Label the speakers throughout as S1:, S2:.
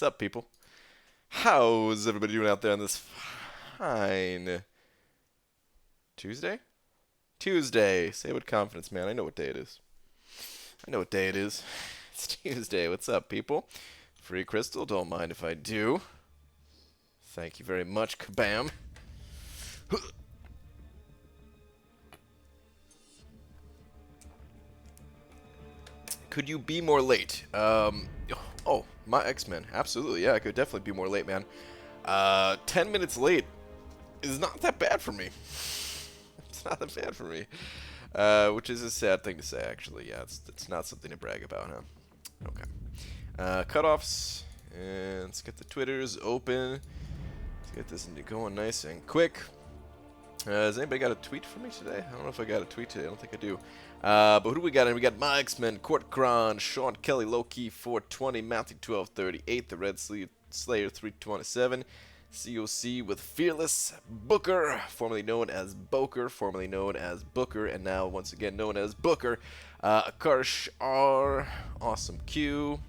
S1: What's up, people? How's everybody doing out there on this fine Tuesday? Tuesday. Say it with confidence, man. I know what day it is. I know what day it is. It's Tuesday. What's up, people? Free crystal. Don't mind if I do. Thank you very much. Kabam. Could you be more late? Oh, my X-Men. Absolutely, yeah, I could definitely be more late, man. 10 minutes late is not that bad for me. It's not that bad for me. Which is a sad thing to say, actually. Yeah, it's not something to brag about, huh? Okay. Cutoffs. And let's get the Twitters open. Let's get this going nice and quick. Has anybody got a tweet for me today? I don't know if I got a tweet today. I don't think I do. But who do we got in? We got my X-Men, Court Cron, Sean Kelly, Low-Key 420, Matthew 1238, the Red Slayer 327, COC with Fearless, Booker, formerly known as Boker, formerly known as Booker, and now once again known as Booker, Akarsh R, Awesome Q.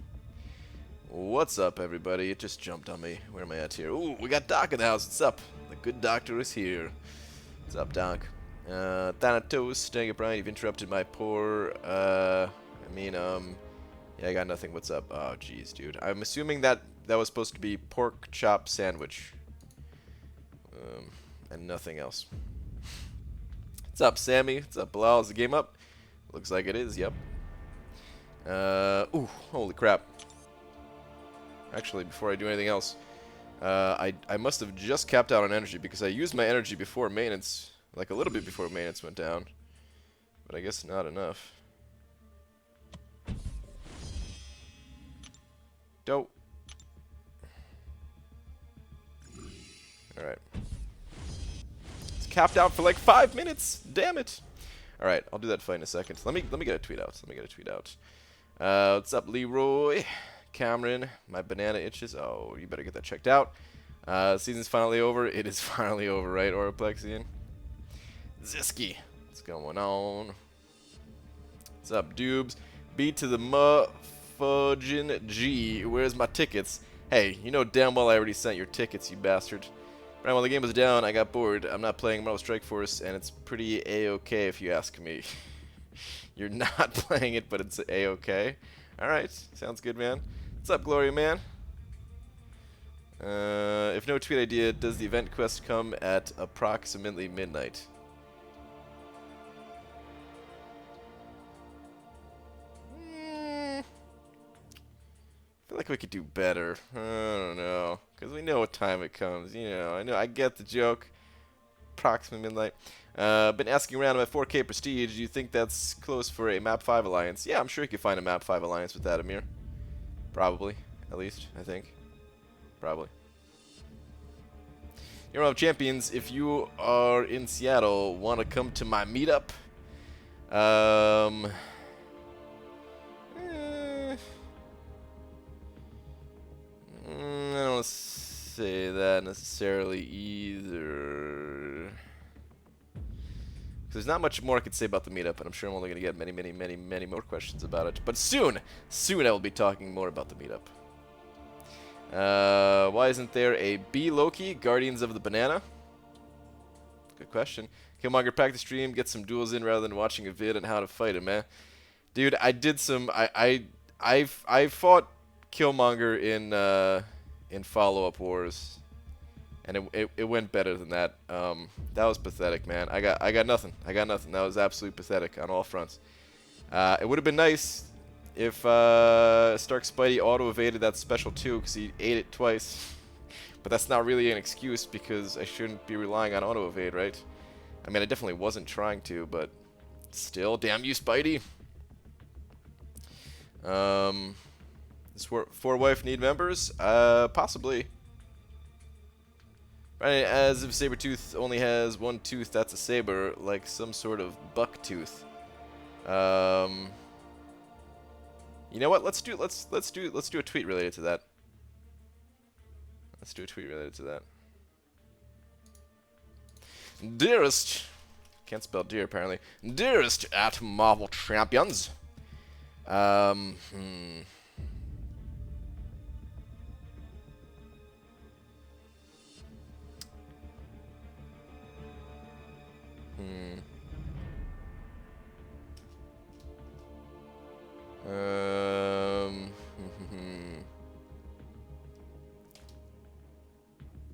S1: What's up, everybody? It just jumped on me. Where am I at here? Ooh, we got Doc in the house. What's up? The good doctor is here. What's up, Doc? Thanatos, dang it, Brian, you've interrupted my poor, yeah, I got nothing. What's up? Oh, jeez, dude. I'm assuming that was supposed to be pork chop sandwich. And nothing else. What's up, Sammy? What's up, Bilal? Is the game up? Looks like it is, yep. Ooh, holy crap. Actually, before I do anything else, I must have just capped out on energy because I used my energy before maintenance, like a little bit before maintenance went down, but I guess not enough. Dope. Alright. It's capped out for like 5 minutes. Damn it. Alright, I'll do that fight in a second. Let me get a tweet out. What's up, Leroy? Cameron, my banana itches. Oh, you better get that checked out. Season's finally over. It is finally over, right, Oraplexian? Ziski, what's going on? What's up, Dubes? B to the muffudgin G. Where's my tickets? Hey, you know damn well I already sent your tickets, you bastard. Right, while the game was down, I got bored. I'm not playing Marvel Strike Force, and it's pretty A-okay if you ask me. You're not playing it, but it's A-okay. Alright, sounds good, man. What's up, Gloria, man? If no tweet idea, does the event quest come at approximately midnight? I feel like we could do better. I don't know. Because we know what time it comes. You know, I get the joke. Approximately midnight. Been asking around about 4K Prestige. Do you think that's close for a Map 5 alliance? Yeah, I'm sure you could find a Map 5 alliance with that, Amir. Probably. At least, I think. Probably. You're one of champions. If you are in Seattle, want to come to my meetup? I don't say that necessarily either. There's not much more I could say about the meetup, and I'm sure I'm only going to get many more questions about it. But soon I will be talking more about the meetup. Why isn't there a B Loki, Guardians of the Banana? Good question. Killmonger, pack the stream, get some duels in rather than watching a vid on how to fight him, man. Dude, I did some. I fought Killmonger in follow-up wars, and it went better than that. That was pathetic, man. I got nothing. That was absolutely pathetic on all fronts. It would have been nice if Stark Spidey auto-evaded that special too, because he ate it twice. But that's not really an excuse, because I shouldn't be relying on auto-evade, right? I mean, I definitely wasn't trying to, but still, damn you, Spidey. Does 4wife need members? Possibly. Right, as if Sabretooth only has one tooth, that's a saber, like some sort of buck tooth. You know what? Let's do a tweet related to that. Dearest, can't spell dear apparently. Dearest at Marvel Champions.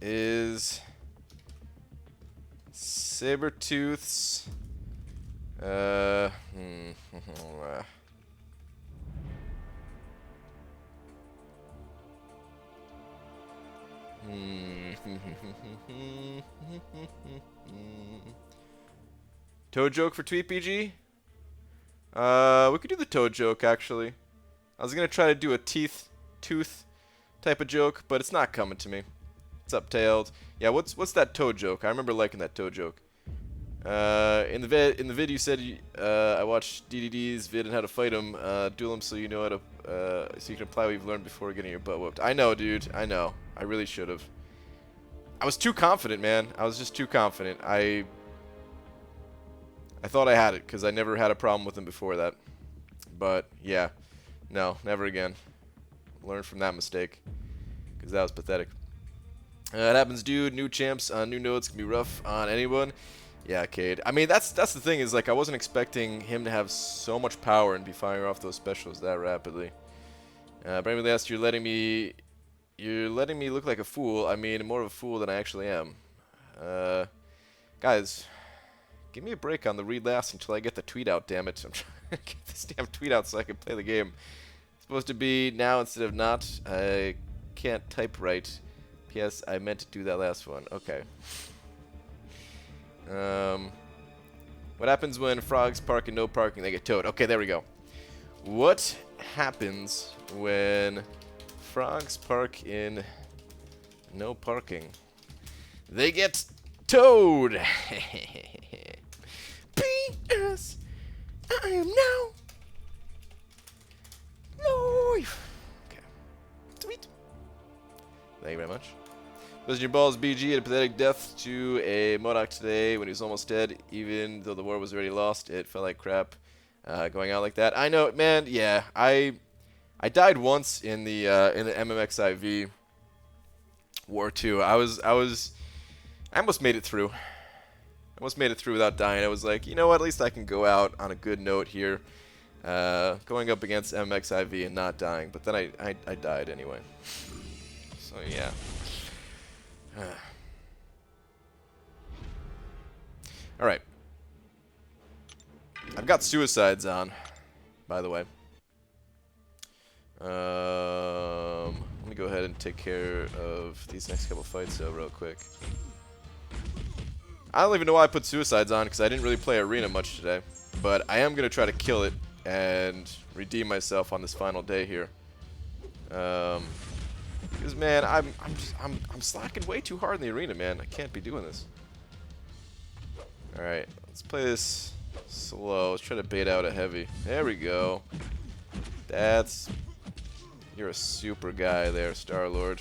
S1: Is Sabretooth's Toad joke for Tweet BG? We could do the toad joke, actually. I was gonna try to do a tooth type of joke, but it's not coming to me. It's uptailed. Yeah, what's that toad joke? I remember liking that toad joke. In the vid you said I watched DDD's vid on how to fight him. Duel him so you know how to so you can apply what you've learned before getting your butt whooped. I know, dude. I know. I really should have. I was too confident, man. I was just too confident. I thought I had it because I never had a problem with him before that. But yeah, no, never again. Learn from that mistake because that was pathetic. It happens, dude. New champs on new nodes can be rough on anyone. Yeah, Cade. I mean, that's the thing is, like, I wasn't expecting him to have so much power and be firing off those specials that rapidly. Brandon asked, you're letting me look like a fool. I mean, more of a fool than I actually am. Guys, give me a break on the read last until I get the tweet out, damn it. I'm trying to get this damn tweet out so I can play the game. It's supposed to be now instead of not. I can't type right. P.S. I meant to do that last one. Okay. What happens when frogs park and no parking? They get towed. Okay, there we go. What happens when frogs park in no parking? They get towed. P.S. I am now live. Okay. Sweet. Thank you very much. Losing your balls, BG, had a pathetic death to a Modoc today when he was almost dead. Even though the war was already lost, it felt like crap going out like that. I know, man. Yeah, I died once in the MMXIV war too. I almost made it through. I almost made it through without dying. I was like, you know what? At least I can go out on a good note here, going up against MMXIV and not dying. But then I died anyway. So yeah. Alright. I've got suicides on, by the way. Let me go ahead and take care of these next couple fights real quick. I don't even know why I put suicides on because I didn't really play arena much today. But I am gonna try to kill it and redeem myself on this final day here. Because man, I'm slacking way too hard in the arena, man. I can't be doing this. All right, let's play this slow. Let's try to bait out a heavy. There we go. You're a super guy there, Star-Lord.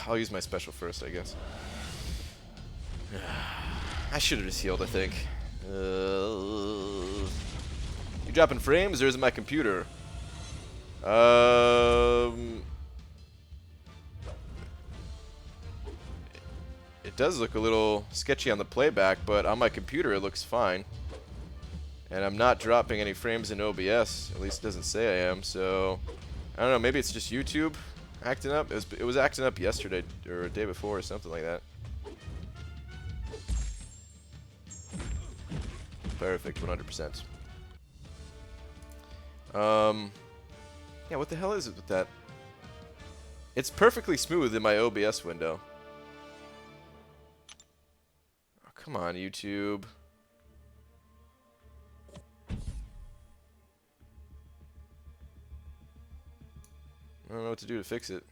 S1: I'll use my special first, I guess. I should have just healed, I think. You dropping frames, or is it my computer? It does look a little sketchy on the playback, but on my computer it looks fine. And I'm not dropping any frames in OBS. At least it doesn't say I am, so... I don't know, maybe it's just YouTube acting up? It was acting up yesterday, or a day before, or something like that. Perfect, 100%. Yeah, what the hell is it with that? It's perfectly smooth in my OBS window. Oh, come on, YouTube. I don't know what to do to fix it.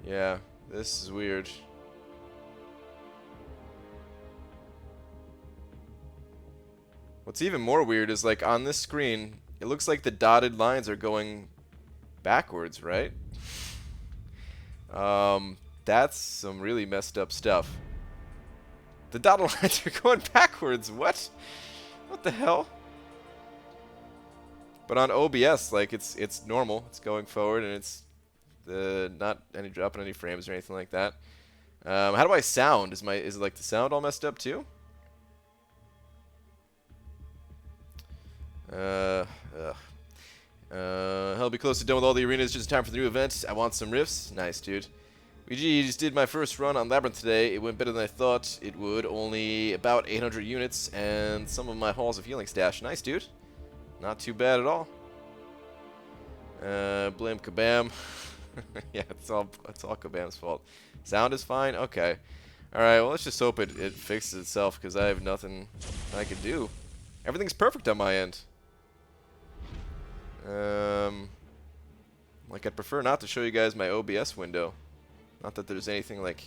S1: Yeah, this is weird. What's even more weird is, like, on this screen, it looks like the dotted lines are going backwards, right? That's some really messed up stuff. The dotted lines are going backwards. What? What the hell? But on OBS, like it's normal. It's going forward, and it's not any dropping any frames or anything like that. How do I sound? Is it like the sound all messed up too? I'll be close to done with all the arenas. Just in time for the new event. I want some riffs. Nice, dude. VG just did my first run on Labyrinth today. It went better than I thought it would. Only about 800 units and some of my halls of healing stash. Nice, dude. Not too bad at all. Blame Kabam. Yeah, it's all Kabam's fault. Sound is fine? Okay. Alright, well, let's just hope it fixes itself, because I have nothing I can do. Everything's perfect on my end. Like, I'd prefer not to show you guys my OBS window. Not that there's anything, like...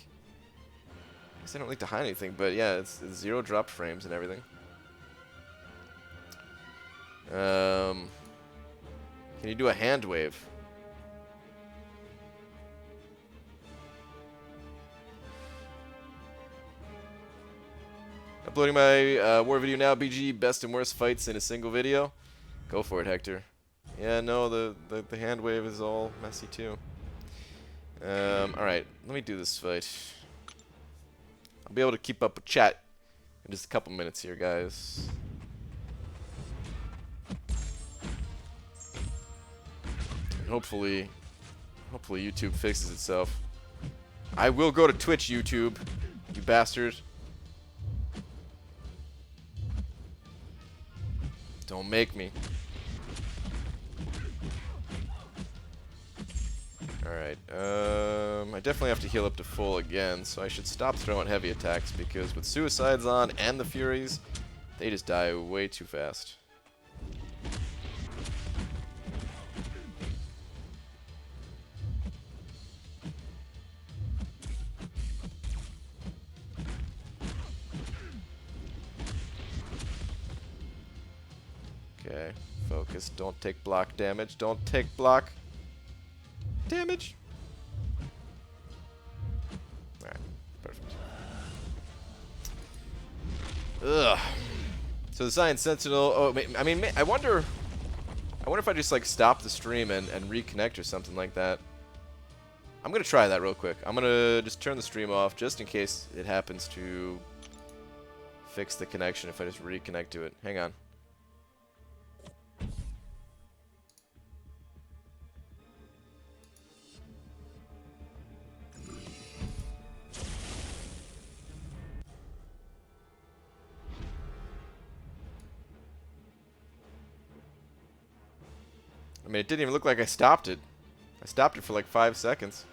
S1: I guess I don't like to hide anything, but yeah, it's 0 dropped frames and everything. Can you do a hand wave? Uploading my war video now. BG, best and worst fights in a single video. Go for it, Hector. Yeah, no, the hand wave is all messy too. Alright, let me do this fight. I'll be able to keep up with chat in just a couple minutes here, guys. And hopefully YouTube fixes itself. I will go to Twitch, YouTube, you bastard. Don't make me. Alright, I definitely have to heal up to full again, so I should stop throwing heavy attacks, because with Suicides on and the Furies, they just die way too fast. Okay, focus. Don't take block damage. Don't take block damage. Alright, perfect. Ugh. So the Science Sentinel. Oh, I mean, I wonder if I just like stop the stream and reconnect or something like that. I'm gonna try that real quick. I'm gonna just turn the stream off just in case it happens to fix the connection if I just reconnect to it. Hang on. I mean, it didn't even look like I stopped it. I stopped it for like 5 seconds.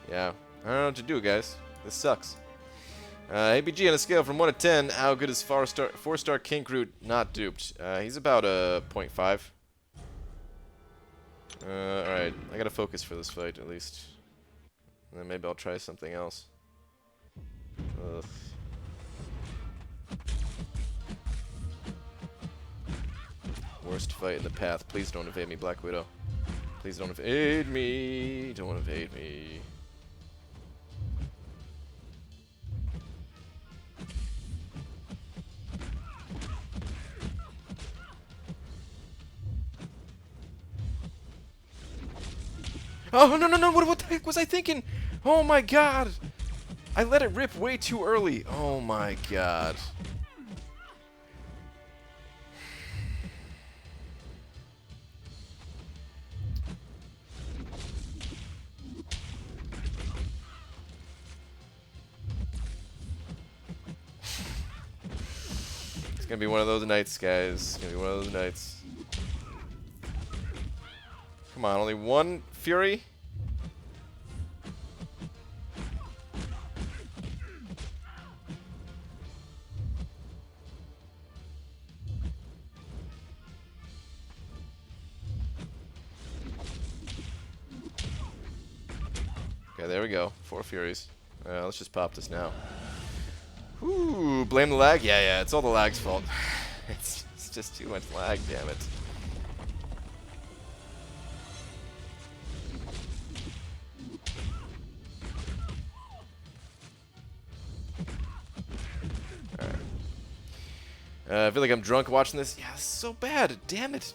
S1: Yeah, I don't know what to do, guys. This sucks. ABG on a scale from 1 to 10, how good is 4-star King Groot not duped? He's about a 0.5. Alright, I gotta focus for this fight at least. And then maybe I'll try something else. Ugh. Worst fight in the path. Please don't evade me, Black Widow. Please don't evade me. Don't evade me. Oh, no, no, no, what the heck was I thinking? Oh my god! I let it rip way too early. Oh my god. It's gonna be one of those nights, guys. It's gonna be one of those nights. Come on, only one Fury? Okay, there we go. 4 Furies. Let's just pop this now. Ooh, blame the lag? Yeah, yeah, it's all the lag's fault. It's just too much lag, damn it. Alright. I feel like I'm drunk watching this. Yeah, this is so bad. Damn it.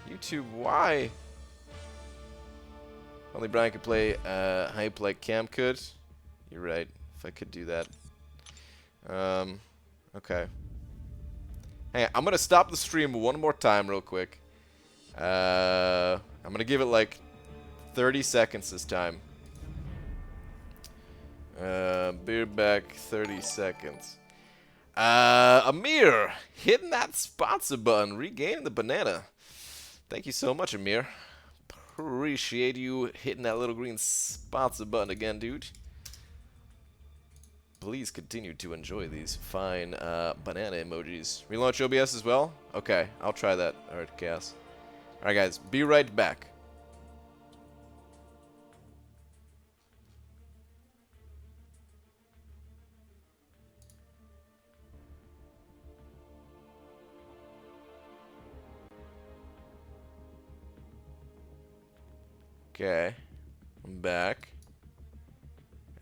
S1: YouTube, why? Only Brian could play hype like Cam could. You're right. If I could do that. Okay. Hang on. I'm going to stop the stream one more time real quick. I'm going to give it like 30 seconds this time. Be back 30 seconds. Amir, hitting that sponsor button, regaining the banana. Thank you so much, Amir. Appreciate you hitting that little green sponsor button again, dude. Please continue to enjoy these fine banana emojis. Relaunch OBS as well? Okay, I'll try that. Alright, Cass. Alright, guys, be right back. Okay, I'm back.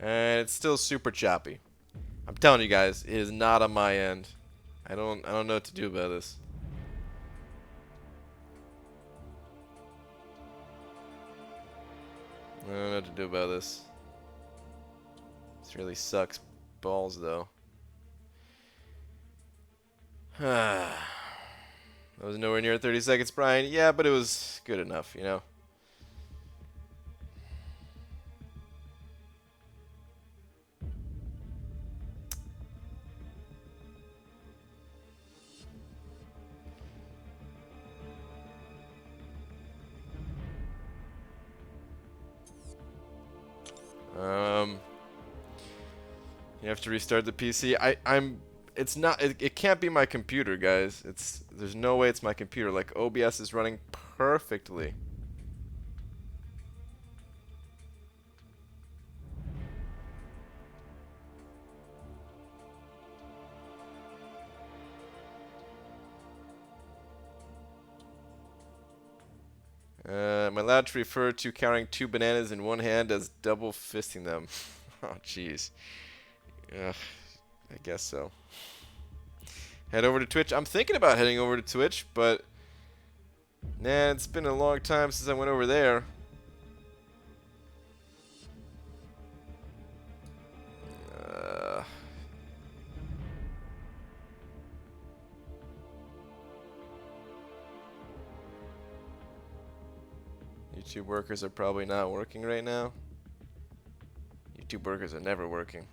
S1: And it's still super choppy. I'm telling you guys, it is not on my end. I don't know what to do about this. I don't know what to do about this. This really sucks balls, though. That was nowhere near 30 seconds, Brian. Yeah, but it was good enough, you know? You have to restart the PC. It's not, it can't be my computer, guys. There's no way it's my computer. Like, OBS is running perfectly. Am I allowed to refer to carrying 2 bananas in one hand as double fisting them? Oh, jeez. Ugh, I guess so. Head over to Twitch. I'm thinking about heading over to Twitch, but nah, it's been a long time since I went over there. YouTube workers are probably not working right now. YouTube workers are never working.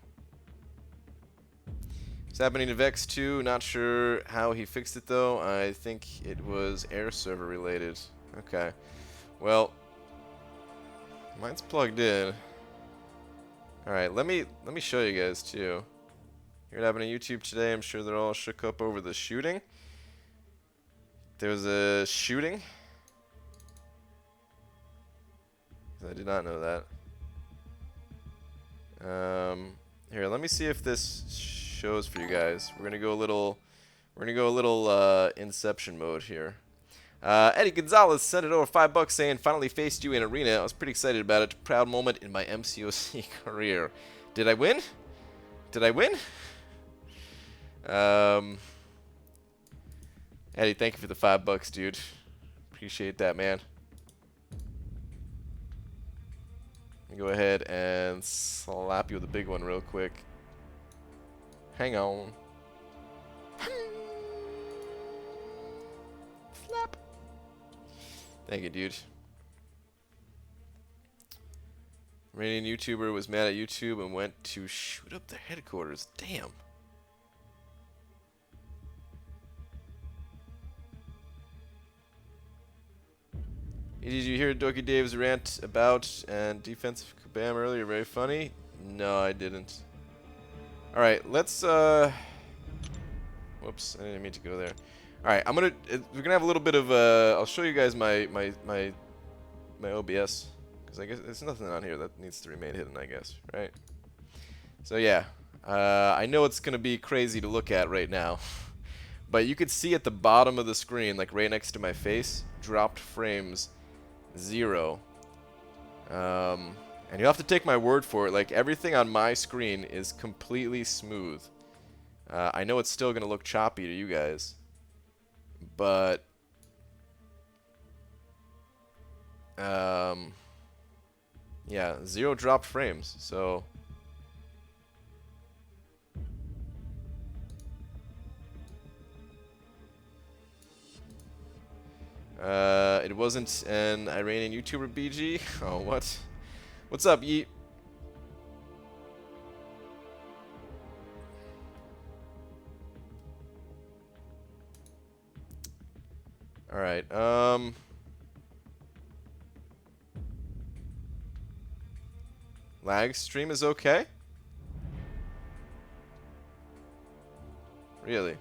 S1: It's happening to Vex too. Not sure how he fixed it though. I think it was air server related. Okay. Well, mine's plugged in. All right. Let me show you guys too. Here it happened on YouTube today. I'm sure they're all shook up over the shooting. There was a shooting. I did not know that. Here, let me see if this shows for you guys. We're gonna go a little Inception mode here. Eddie Gonzalez sent it over $5 saying, finally faced you in arena. I was pretty excited about it. Proud moment in my MCOC career. Did I win? Did I win? Eddie, thank you for the $5, dude. Appreciate that, man. Go ahead and slap you with a big one real quick. Hang on. Slap. Thank you, dude. Iranian YouTuber was mad at YouTube and went to shoot up their headquarters. Damn. Did you hear Doki Dave's rant about and defensive Kabam earlier? Very funny? No, I didn't. Alright, let's, whoops, I didn't mean to go there. Alright, we're gonna have a little bit of, I'll show you guys my OBS. Because I guess there's nothing on here that needs to remain hidden, I guess, right? So yeah, I know it's going to be crazy to look at right now. But you could see at the bottom of the screen, like right next to my face, dropped frames 0. And you'll have to take my word for it. Like, everything on my screen is completely smooth. I know it's still going to look choppy to you guys. But yeah, 0 dropped frames. So it wasn't an Iranian YouTuber, BG. Oh, what? What's up, Yeet? All right. Lag stream is okay? Really?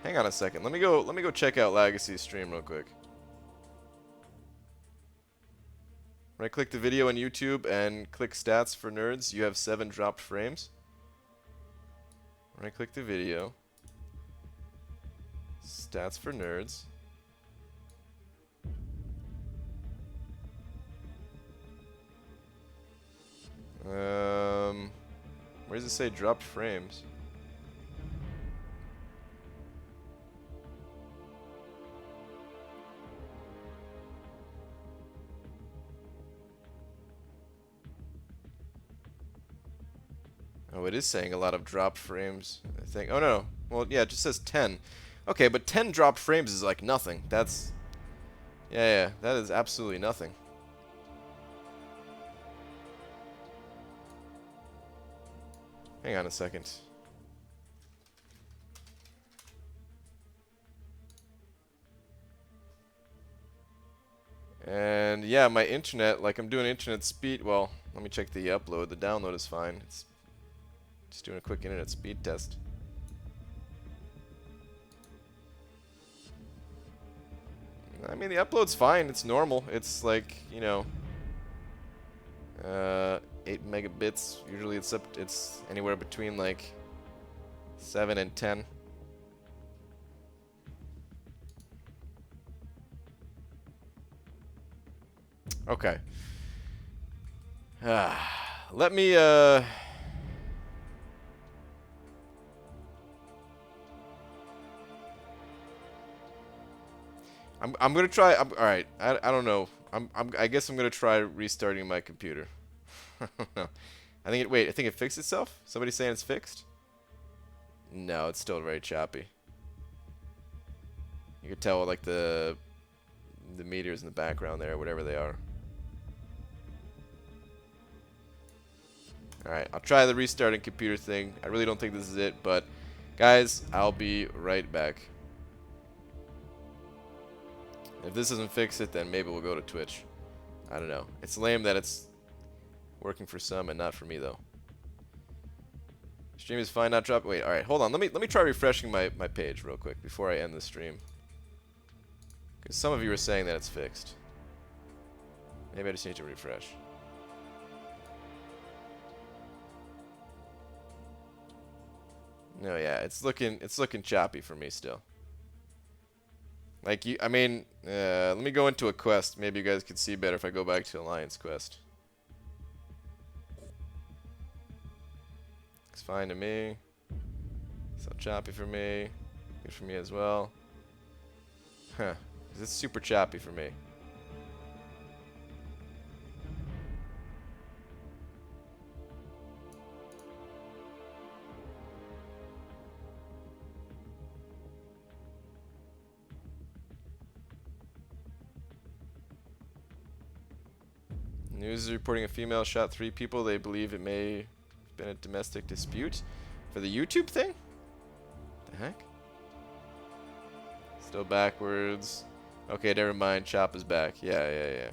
S1: Hang on a second. Let me go check out Legacy's stream real quick. Right click the video on YouTube and click stats for nerds. You have 7 dropped frames. Right click the video. Stats for nerds. Where does it say dropped frames? Oh, it is saying a lot of dropped frames, I think. Oh, no. Well, yeah, it just says 10. Okay, but 10 dropped frames is like nothing. That's... Yeah, that is absolutely nothing. Hang on a second. And yeah, my internet, like I'm doing internet speed, well, let me check the upload. The download is fine. It's just doing a quick internet speed test. I mean, the upload's fine. It's normal. It's like, you know, 8 megabits. Usually it's anywhere between like 7 and 10. Okay. Let me I'm gonna try. All right. I don't know. I guess I'm gonna try restarting my computer. I don't know. I think it. Wait. I think it fixed itself. Somebody saying it's fixed? No, it's still very choppy. You can tell like the meters in the background there, whatever they are. All right. I'll try the restarting computer thing. I really don't think this is it, but guys, I'll be right back. If this doesn't fix it, then maybe we'll go to Twitch. I don't know. It's lame that it's working for some and not for me, though. Stream is fine, not drop. Wait, all right, hold on. Let me try refreshing my page real quick before I end the stream. Because some of you are saying that it's fixed. Maybe I just need to refresh. No, yeah, it's looking choppy for me still. Like you, I mean, let me go into a quest. Maybe you guys could see better if I go back to Alliance quest. Looks fine to me. It's not choppy for me. Good for me as well. Huh. It's super choppy for me. News is reporting a female shot 3 people. They believe it may have been a domestic dispute. For the YouTube thing? The heck? Still backwards. Okay, never mind. Chop is back. Yeah.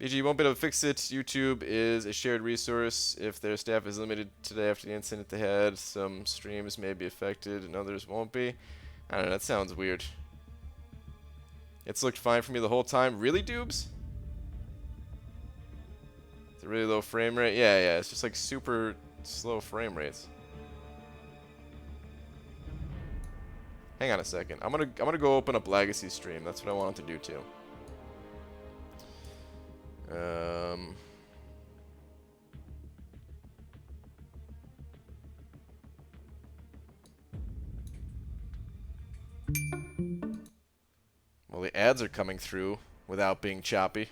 S1: BG, you won't be able to fix it. YouTube is a shared resource. If their staff is limited today after the incident they had, some streams may be affected and others won't be. I don't know. That sounds weird. It's looked fine for me the whole time. Really, Doobs? It's a really low frame rate. Yeah, yeah. It's just like super slow frame rates. Hang on a second. I'm gonna go open up Legacy stream. That's what I wanted to do too. Well, the ads are coming through without being choppy.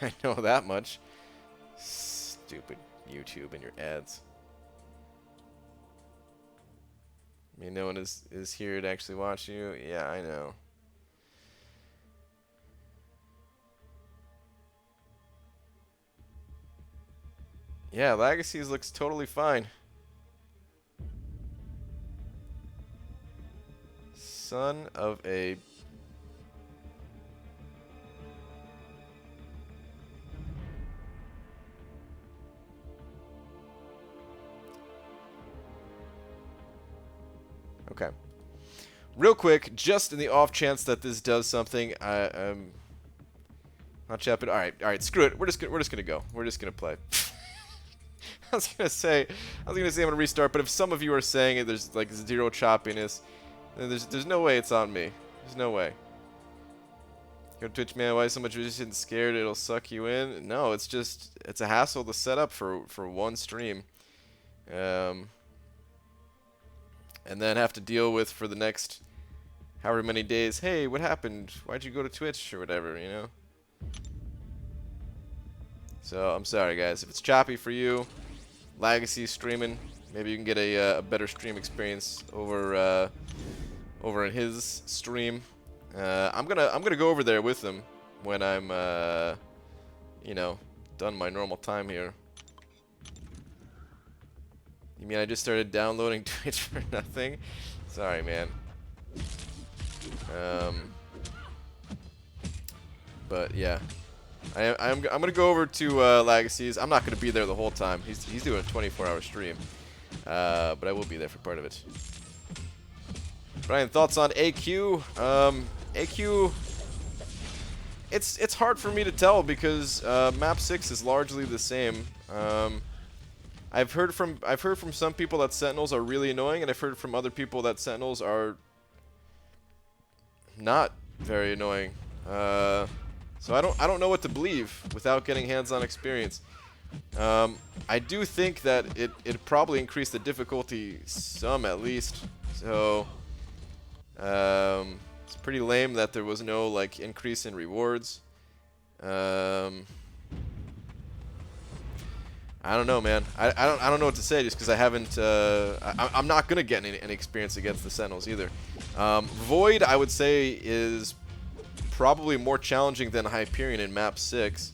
S1: I know that much. Stupid YouTube and your ads. I mean, no one is here to actually watch you. Yeah, I know. Yeah, Legacies looks totally fine. Son of a... Okay. Real quick, just in the off chance that this does something, I'm not chopping. All right, screw it. We're just gonna go. We're just gonna play. I was gonna say I'm gonna restart, but if some of you are saying it, there's like zero choppiness, then there's no way it's on me. There's no way. Go to Twitch, man. Why so much resistance? Scared it'll suck you in? No, it's just it's a hassle to set up for one stream. And then have to deal with for the next however many days. Hey, what happened? Why'd you go to Twitch or whatever, you know? So I'm sorry, guys. If it's choppy for you, Legacy streaming, maybe you can get a better stream experience over over in his stream. I'm gonna go over there with him when I'm you know, done my normal time here. You mean I just started downloading Twitch for nothing? Sorry, man. But yeah, I'm gonna go over to Legacies. I'm not gonna be there the whole time. He's doing a 24-hour stream, but I will be there for part of it. Brian, thoughts on AQ? AQ. It's hard for me to tell because map 6 is largely the same. I've heard from some people that Sentinels are really annoying, and I've heard from other people that Sentinels are not very annoying. So I don't know what to believe without getting hands-on experience. I do think that it probably increased the difficulty some at least. So it's pretty lame that there was no like increase in rewards. I don't know, man. I don't know what to say just because I haven't. I'm not gonna get any experience against the Sentinels either. Void, I would say, is probably more challenging than Hyperion in map 6.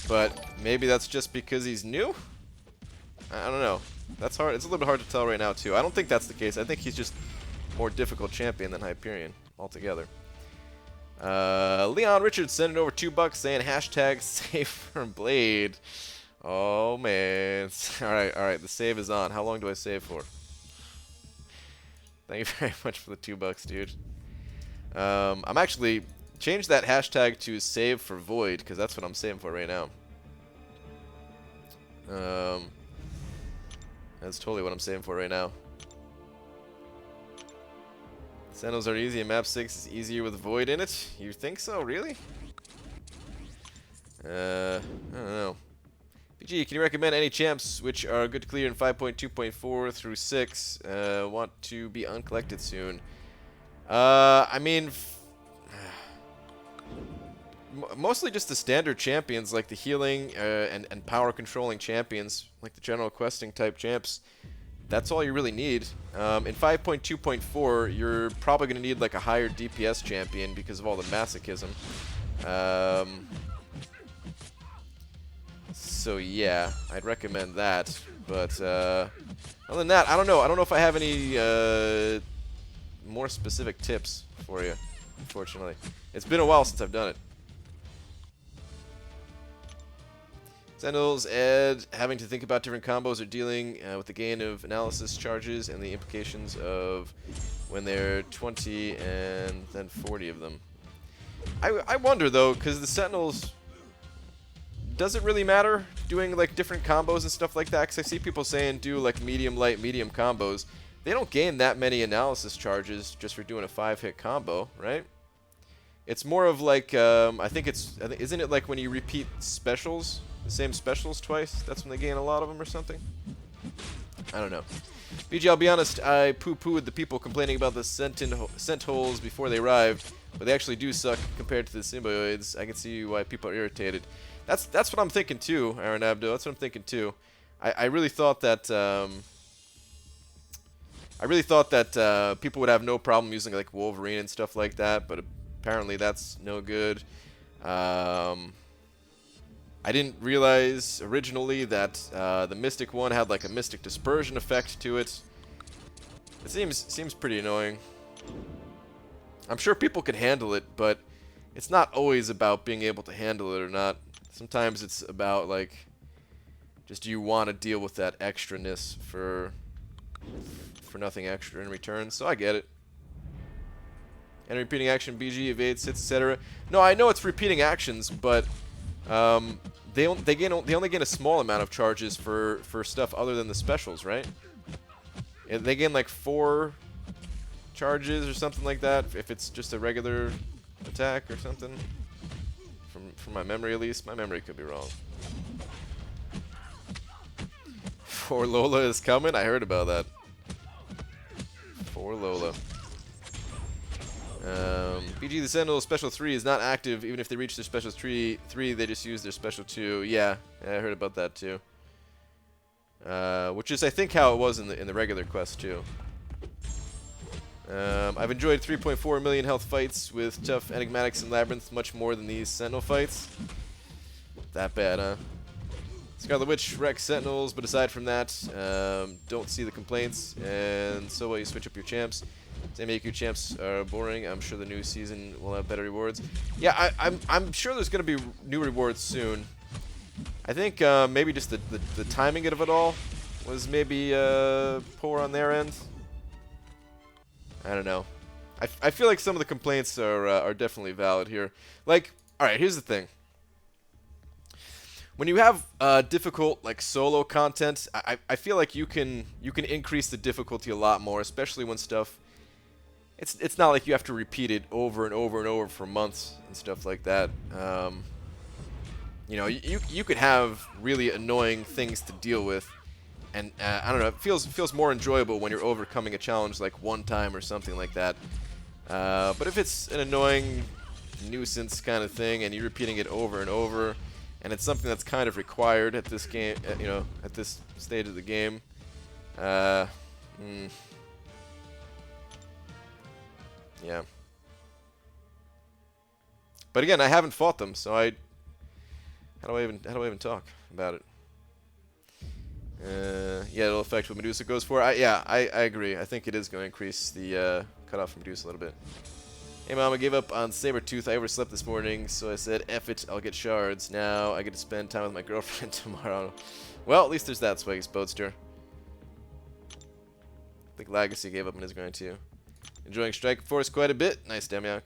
S1: But maybe that's just because he's new. I don't know. That's hard. It's a little bit hard to tell right now too. I don't think that's the case. I think he's just more difficult champion than Hyperion altogether. Leon Richards sending over $2 saying hashtag save for Blade. Oh man. Alright, the save is on. How long do I save for? Thank you very much for the $2, dude. I'm actually changed that hashtag to save for Void because that's what I'm saving for right now. That's totally what I'm saving for right now. Sentinels are easy and map 6 is easier with Void in it? You think so? Really? I don't know. PG, can you recommend any champs which are good to clear in 5.2.4 through 6? Want to be uncollected soon. I mean, mostly just the standard champions like the healing and power controlling champions, like the general questing type champs. That's all you really need. In 5.2.4, you're probably going to need like a higher DPS champion because of all the masochism. So yeah, I'd recommend that. But other than that, I don't know. I don't know if I have any more specific tips for you, unfortunately. It's been a while since I've done it. Sentinels, Ed, having to think about different combos or dealing with the gain of analysis charges and the implications of when there are 20 and then 40 of them. I wonder though, because the Sentinels, does it really matter doing like different combos and stuff like that? Because I see people saying do like medium, light, medium combos. They don't gain that many analysis charges just for doing a 5-hit combo, right? It's more of like, isn't it like when you repeat specials, the same specials twice? That's when they gain a lot of them or something? I don't know. BG, I'll be honest, I poo-pooed the people complaining about the scent holes before they arrived, but they actually do suck compared to the symbioids. I can see why people are irritated. That's what I'm thinking too, Aaron Abdo. That's what I'm thinking too. I really thought that people would have no problem using like Wolverine and stuff like that, but apparently that's no good. I didn't realize originally that the Mystic one had like a Mystic Dispersion effect to it. It seems pretty annoying. I'm sure people can handle it, but it's not always about being able to handle it or not. Sometimes it's about like, just do you want to deal with that extraness for nothing extra in return? So I get it. And repeating action, BG, evade, sits, etc. No, I know it's repeating actions, but they only gain a small amount of charges for stuff other than the specials, right? And they gain like 4 charges or something like that if it's just a regular attack or something. From my memory, at least. My memory could be wrong. For Lola is coming. I heard about that. For Lola. BG the Sentinel Special 3 is not active even if they reach their Special 3, they just use their Special 2. Yeah, I heard about that too. Which is, I think, how it was in the regular quest too. I've enjoyed 3.4 million health fights with tough enigmatics and labyrinths much more than these Sentinel fights. That bad, huh? Scarlet Witch wrecks Sentinels, but aside from that, don't see the complaints. And so while you switch up your champs, same AQ champs are boring. I'm sure the new season will have better rewards. Yeah, I'm sure there's going to be new rewards soon. I think maybe just the timing of it all was maybe poor on their end. I don't know. I feel like some of the complaints are definitely valid here. Like, all right, here's the thing. When you have difficult like solo content, I feel like you can increase the difficulty a lot more, especially when stuff. It's not like you have to repeat it over and over and over for months and stuff like that. You know, you could have really annoying things to deal with, and I don't know. It feels more enjoyable when you're overcoming a challenge like one time or something like that. But if it's an annoying nuisance kind of thing and you're repeating it over and over, and it's something that's kind of required at this game, you know, at this stage of the game. Yeah. But again, I haven't fought them, so how do I even talk about it? Yeah, it'll affect what Medusa goes for. I agree. I think it is going to increase the cutoff for Medusa a little bit. Hey mom, I gave up on Sabretooth. I overslept this morning, so I said, F it, I'll get shards. Now I get to spend time with my girlfriend tomorrow. Well, at least there's that, Swaggy Boatster. I think Legacy gave up and is going to. Enjoying Strike Force quite a bit. Nice, Demiak.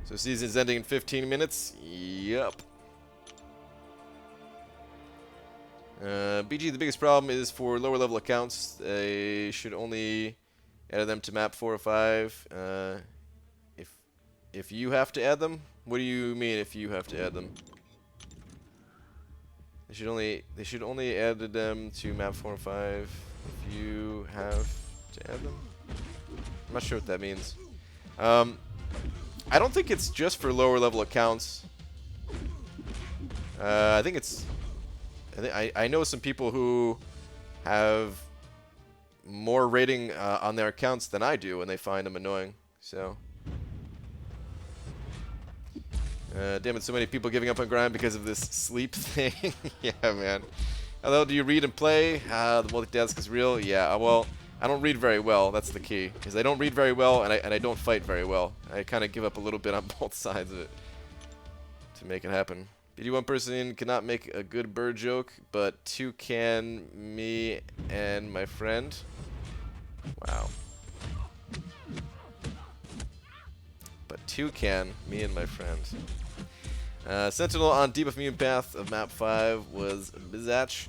S1: So season's ending in 15 minutes? Yup. BG, the biggest problem is for lower level accounts. They should only add them to map 4 or 5. If you have to add them? What do you mean if you have to add them? They should only add them to map 4 or 5 if you have to add them. I'm not sure what that means. I don't think it's just for lower level accounts. I think it's. I know some people who have more rating on their accounts than I do, and they find them annoying. So. Damn it, so many people giving up on grind because of this sleep thing. Yeah, man. Hello, do you read and play? The multitask is real? Yeah, well, I don't read very well. That's the key. Because I don't read very well, and I don't fight very well. I kind of give up a little bit on both sides of it to make it happen. BD1 person cannot make a good bird joke, but 2 can, me and my friend. Wow. But Toucan, me and my friend. Sentinel on debuff immune path of map 5 was Bizatch.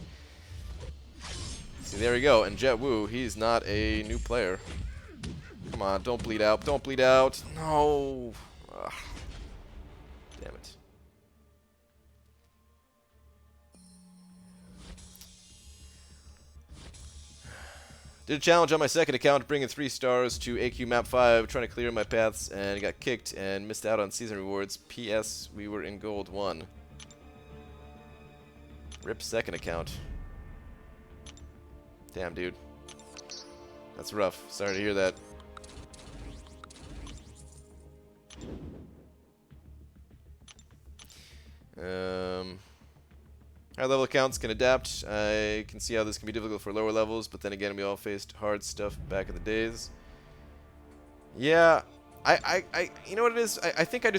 S1: See, there we go. And Jet Wu, he's not a new player. Come on, don't bleed out. Don't bleed out. No. Ugh. Damn it. Did a challenge on my second account, bringing 3 stars to AQ map 5, trying to clear my paths, and got kicked and missed out on season rewards. P.S. We were in gold 1. Rip second account. Damn, dude. That's rough. Sorry to hear that. Higher level accounts can adapt. I can see how this can be difficult for lower levels, but then again, we all faced hard stuff back in the days. Yeah, you know what it is? I think I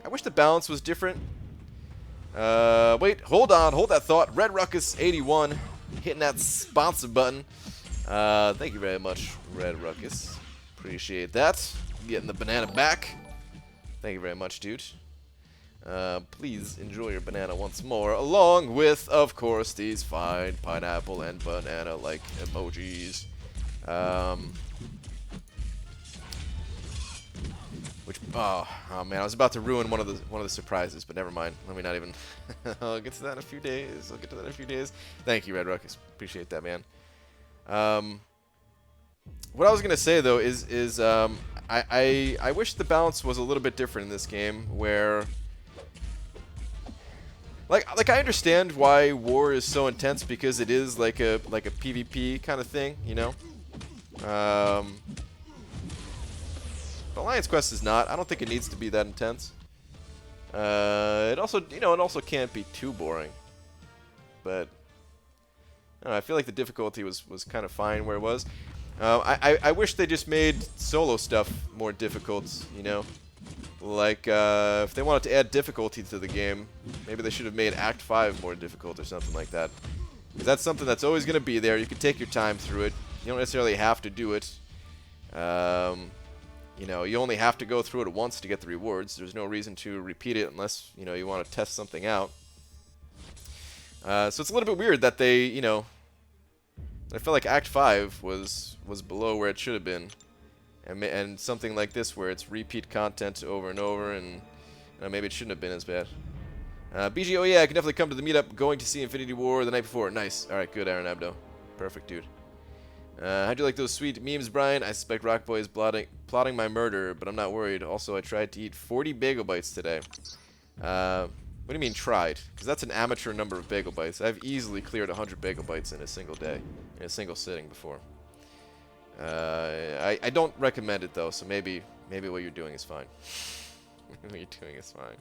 S1: wish the balance was different. Wait, hold on, hold that thought. Red Ruckus 81, hitting that sponsor button. Thank you very much, Red Ruckus. Appreciate that. Getting the banana back. Thank you very much, dude. Please enjoy your banana once more, along with, of course, these fine pineapple and banana-like emojis. Oh man, I was about to ruin one of the surprises, but never mind. Let me not even. I'll get to that in a few days. Thank you, Red Ruckus. Appreciate that, man. What I was gonna say though is I wish the balance was a little bit different in this game, where. Like I understand why war is so intense, because it is like a PvP kind of thing, you know. But Alliance Quest is not. I don't think it needs to be that intense. It also can't be too boring. But I don't know, I feel like the difficulty was kind of fine where it was. I wish they just made solo stuff more difficult, you know. Like, if they wanted to add difficulty to the game, maybe they should have made Act 5 more difficult or something like that. Because that's something that's always going to be there. You can take your time through it. You don't necessarily have to do it. You know, you only have to go through it once to get the rewards. There's no reason to repeat it unless, you know, you want to test something out. So it's a little bit weird that they, you know, I felt like Act 5 was below where it should have been. And something like this where it's repeat content over and over, and maybe it shouldn't have been as bad. BG, oh yeah, I can definitely come to the meetup. Going to see Infinity War the night before. Nice. All right, good, Aaron Abdo. Perfect, dude. How'd you like those sweet memes, Brian? I suspect Rockboy is plotting my murder, but I'm not worried. Also, I tried to eat 40 bagel bites today. What do you mean tried? Because that's an amateur number of bagel bites. I've easily cleared 100 bagel bites in a single day, in a single sitting before. I don't recommend it though, so maybe what you're doing is fine. What you're doing is fine.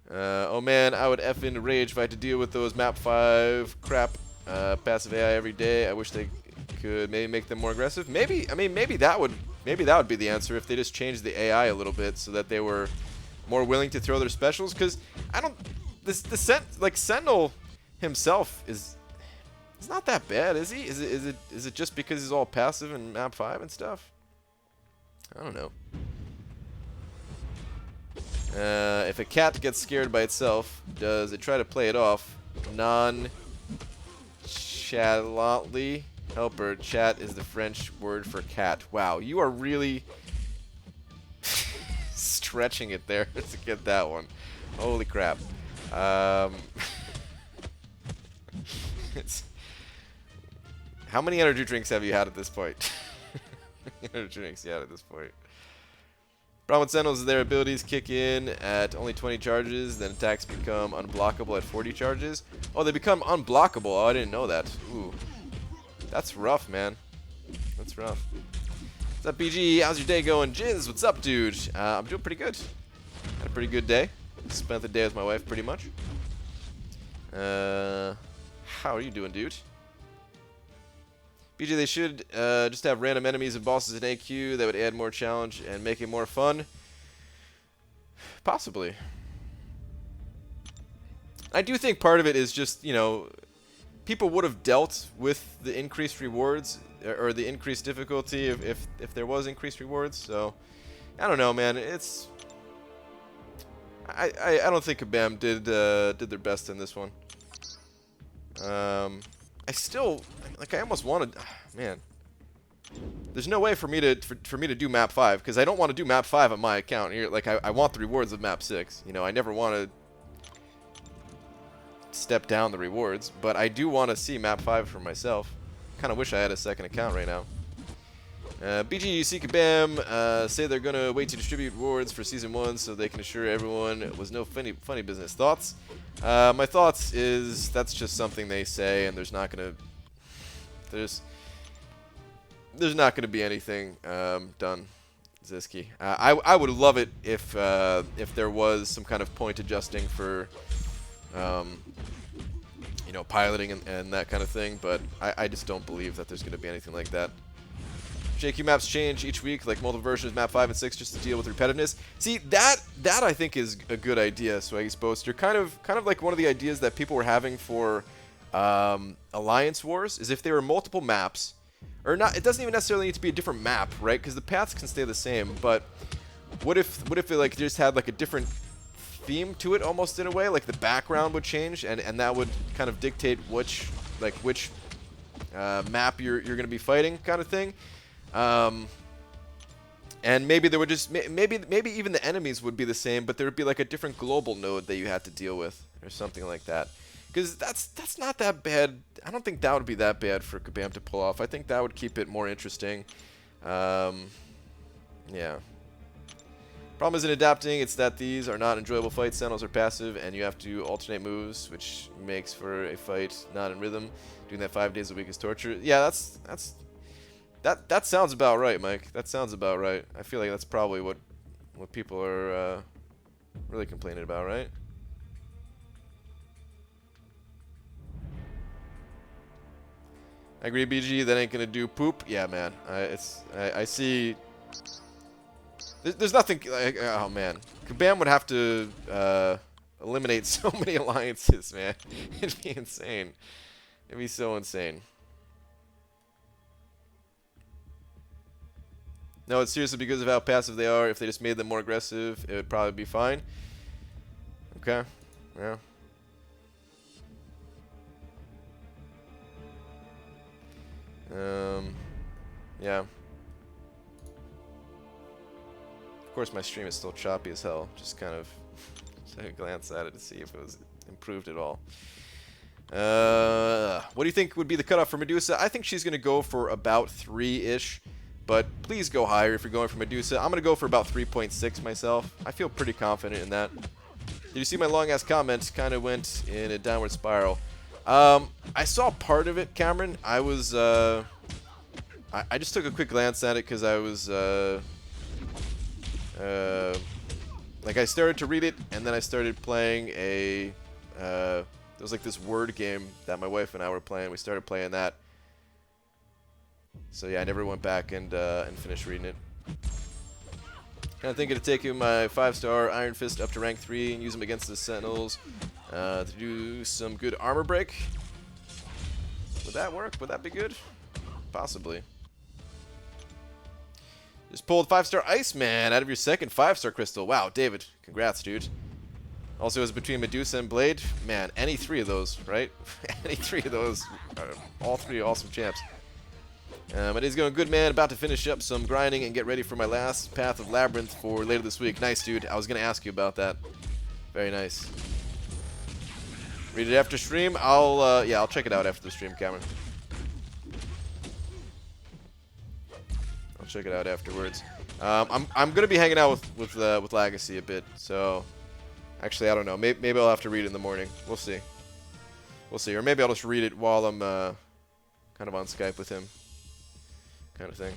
S1: Oh man, I would effing rage if I had to deal with those map 5 crap passive AI every day. I wish they could maybe make them more aggressive. Maybe that would be the answer, if they just changed the AI a little bit so that they were more willing to throw their specials. Because I don't, Sentinel himself is. It's not that bad, is he? Is it just because he's all passive in map 5 and stuff? I don't know. If a cat gets scared by itself, does it try to play it off? Non-chatantly. Helper, chat is the French word for cat. Wow, you are really stretching it there to get that one. Holy crap. How many energy drinks have you had at this point? Energy drinks you had at this point. Problem with Sentinels is their abilities kick in at only 20 charges, then attacks become unblockable at 40 charges. Oh, they become unblockable. Oh, I didn't know that. Ooh. That's rough, man. That's rough. What's up, BG? How's your day going? Jizz, what's up, dude? I'm doing pretty good. Had a pretty good day. Spent the day with my wife, pretty much. How are you doing, dude? BG, they should just have random enemies and bosses in AQ. That would add more challenge and make it more fun. Possibly. I do think part of it is just, you know, people would have dealt with the increased rewards or the increased difficulty if there was increased rewards. So I don't know, man. I don't think Kabam did their best in this one. I still I almost wanted, man. There's no way for me to do map 5 because I don't want to do map 5 on my account here. Like I want the rewards of map 6. You know, I never want to step down the rewards, but I do want to see map 5 for myself. Kind of wish I had a second account right now. BGUC Kabam say they're gonna wait to distribute rewards for season 1 so they can assure everyone it was no funny business. Thoughts? My thoughts is that's just something they say, and there's not gonna be anything done. Ziski. I would love it if there was some kind of point adjusting for you know, piloting and that kind of thing, but I just don't believe that there's going to be anything like that. JQ maps change each week, like multiple versions, map 5 and 6, just to deal with repetitiveness. See, that I think is a good idea, Swaggy's Boaster. Kind of like one of the ideas that people were having for Alliance Wars, is if there were multiple maps, or not, it doesn't even necessarily need to be a different map, right? Because the paths can stay the same, but what if it like just had like a different theme to it, almost in a way, like the background would change, and that would kind of dictate which map you're going to be fighting, kind of thing. And maybe there would just maybe even the enemies would be the same, but there would be like a different global node that you had to deal with, or something like that. Because that's not that bad. I don't think that would be that bad for Kabam to pull off. I think that would keep it more interesting. Yeah. Problem isn't adapting, it's that these are not enjoyable fights. Sentinels are passive, and you have to alternate moves, which makes for a fight not in rhythm. Doing that 5 days a week is torture. Yeah, that sounds about right, Mike. That sounds about right. I feel like that's probably what people are really complaining about, right? I agree, BG. That ain't gonna do poop. Yeah, man. I see. There's nothing. Like, oh man, Kabam would have to eliminate so many alliances, man. It'd be insane. It'd be so insane. No, it's seriously because of how passive they are. If they just made them more aggressive, it would probably be fine. Okay. Yeah. Yeah. Of course, my stream is still choppy as hell. Just kind of took a glance at it to see if it was improved at all. What do you think would be the cutoff for Medusa? I think she's going to go for about 3-ish. But please go higher if you're going for Medusa. I'm going to go for about 3.6 myself. I feel pretty confident in that. Did you see my long-ass comment? Kind of went in a downward spiral. I saw part of it, Cameron. I was... I just took a quick glance at it because I was... like, I started to read it, and then I started playing a... there was like this word game that my wife and I were playing. We started playing that. So yeah, I never went back and finished reading it. Kind of thinking of taking my 5-star Iron Fist up to rank 3 and use them against the Sentinels to do some good armor break. Would that work? Would that be good? Possibly. Just pulled 5-star Iceman out of your second 5-star crystal. Wow, David, congrats, dude. Also, it was between Medusa and Blade. Man, any 3 of those, right? Any 3 of those are all 3 awesome champs. It is going good, man. About to finish up some grinding and get ready for my last Path of Labyrinth for later this week. Nice, dude. I was going to ask you about that. Very nice. Read it after stream. I'll check it out after the stream, Cameron. I'll check it out afterwards. I'm going to be hanging out with Legacy a bit, so actually I don't know. Maybe I'll have to read it in the morning. We'll see. We'll see. Or maybe I'll just read it while I'm kind of on Skype with him. Kind of thing.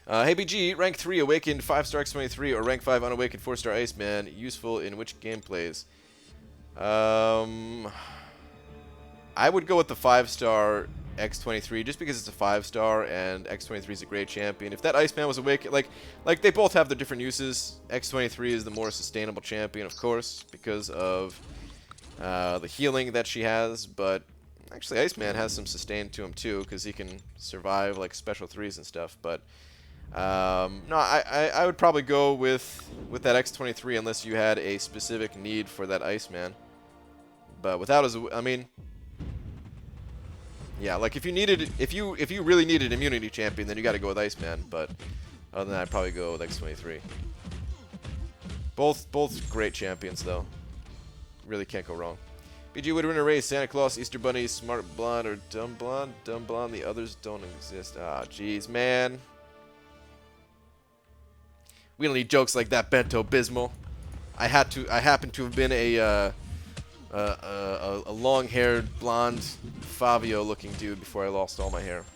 S1: Hey BG, rank 3 awakened 5-star X23 or rank 5 unawakened 4-star Iceman, useful in which gameplays? I would go with the 5-star X23 just because it's a 5-star and X23 is a great champion. If that Iceman was awakened, like they both have their different uses. X23 is the more sustainable champion, of course, because of the healing that she has, but Actually, Iceman has some sustain to him too, because he can survive like special 3s and stuff. But no, I would probably go with that X-23 unless you had a specific need for that Iceman. But without his, I mean, yeah, like if you really needed immunity champion, then you got to go with Iceman. But other than that, I'd probably go with X-23. Both great champions though. Really can't go wrong. BG would win a race. Santa Claus, Easter Bunny, Smart Blonde, or Dumb Blonde. Dumb Blonde. The others don't exist. Ah, jeez, man. We don't need jokes like that, Bento Bismal. I happen to have been a long-haired, blonde, Fabio-looking dude before I lost all my hair.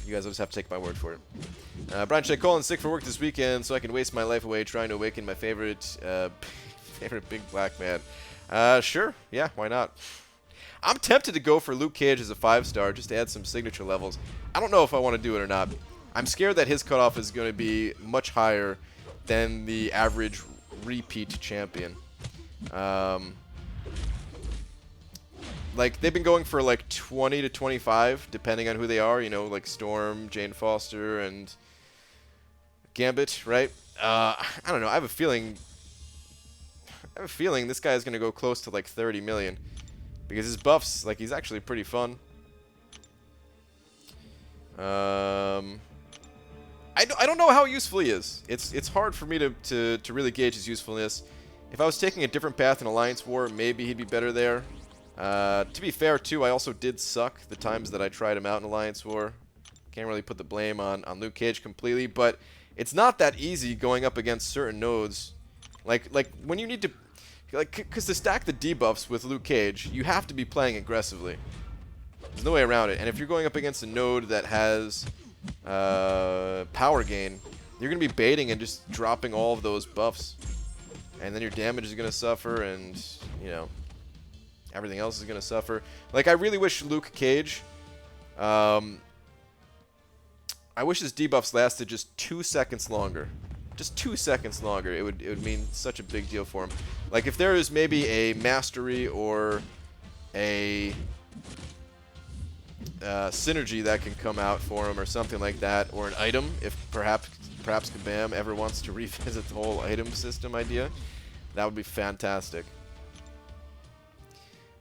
S1: You guys will just have to take my word for it. Brian Shea Colin's sick for work this weekend, so I can waste my life away trying to awaken my favorite big black man. Sure, yeah, why not? I'm tempted to go for Luke Cage as a 5-star just to add some signature levels. I don't know if I want to do it or not. I'm scared that his cutoff is going to be much higher than the average repeat champion. Like, they've been going for like 20 to 25, depending on who they are. You know, like Storm, Jane Foster, and Gambit, right? I don't know. I have a feeling this guy is going to go close to like 30 million. Because his buffs, like, he's actually pretty fun. I don't know how useful he is. It's hard for me to really gauge his usefulness. If I was taking a different path in Alliance War, maybe he'd be better there. To be fair, too, I also did suck the times that I tried him out in Alliance War. Can't really put the blame on Luke Cage completely, but it's not that easy going up against certain nodes. Like when you need to, like, because to stack the debuffs with Luke Cage, you have to be playing aggressively. There's no way around it. And if you're going up against a node that has power gain, you're going to be baiting and just dropping all of those buffs. And then your damage is going to suffer, and, you know, everything else is going to suffer. Like, I really wish Luke Cage, I wish his debuffs lasted just 2 seconds longer. Just 2 seconds longer. It would mean such a big deal for him. Like, if there is maybe a mastery or a synergy that can come out for him or something like that, or an item, if perhaps Kabam ever wants to revisit the whole item system idea, that would be fantastic.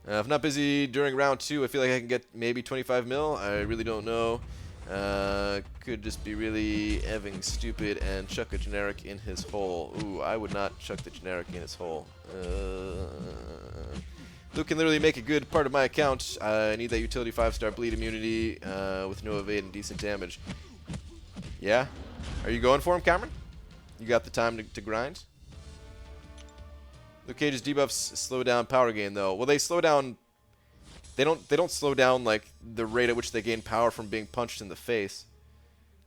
S1: If not busy during round 2, I feel like I can get maybe 25 mil. I really don't know. Could just be really effing stupid and chuck a generic in his hole. Ooh, I would not chuck the generic in his hole. Luke can literally make a good part of my account. I need that utility 5-star bleed immunity with no evade and decent damage. Yeah? Are you going for him, Cameron? You got the time to grind? Luke Cage's debuffs slow down power gain, though. Well, they slow down. They don't slow down like the rate at which they gain power from being punched in the face.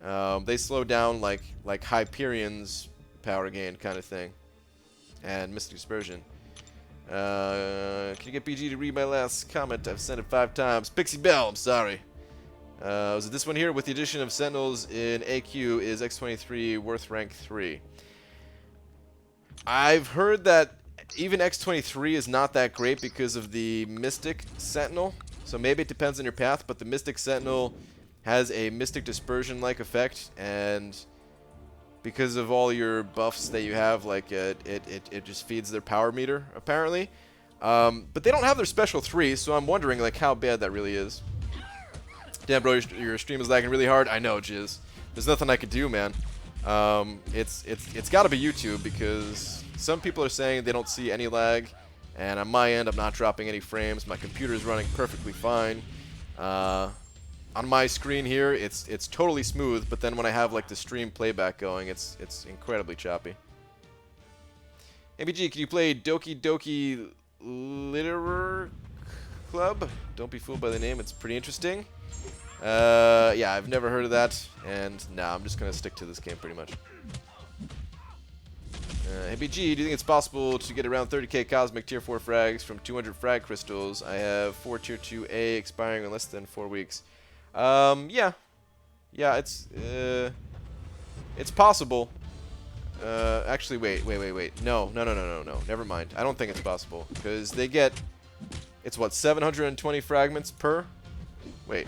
S1: They slow down like Hyperion's power gain kind of thing, and Mystic Dispersion. Can you get BG to read my last comment? I've sent it 5 times. Pixie Bell, I'm sorry. Was it this one here? With the addition of Sentinels in AQ, is X-23 worth rank 3? I've heard that even X-23 is not that great because of the Mystic Sentinel. So maybe it depends on your path, but the Mystic Sentinel has a Mystic Dispersion-like effect, and because of all your buffs that you have, like it just feeds their power meter, apparently. But they don't have their special 3, so I'm wondering like how bad that really is. Damn, bro, your stream is lagging really hard. I know, Jizz. There's nothing I could do, man. It's got to be YouTube, because some people are saying they don't see any lag, and on my end, I'm not dropping any frames. My computer is running perfectly fine. On my screen here, it's totally smooth, but then when I have like the stream playback going, it's incredibly choppy. MBG, can you play Doki Doki Literature Club? Don't be fooled by the name; it's pretty interesting. Yeah, I've never heard of that, and nah, I'm just gonna stick to this game pretty much. MBG, do you think it's possible to get around 30k Cosmic Tier 4 frags from 200 frag crystals? I have 4 Tier 2A expiring in less than 4 weeks. Yeah, it's possible. Actually, wait. No. Never mind. I don't think it's possible, because they get It's what, 720 fragments per? Wait.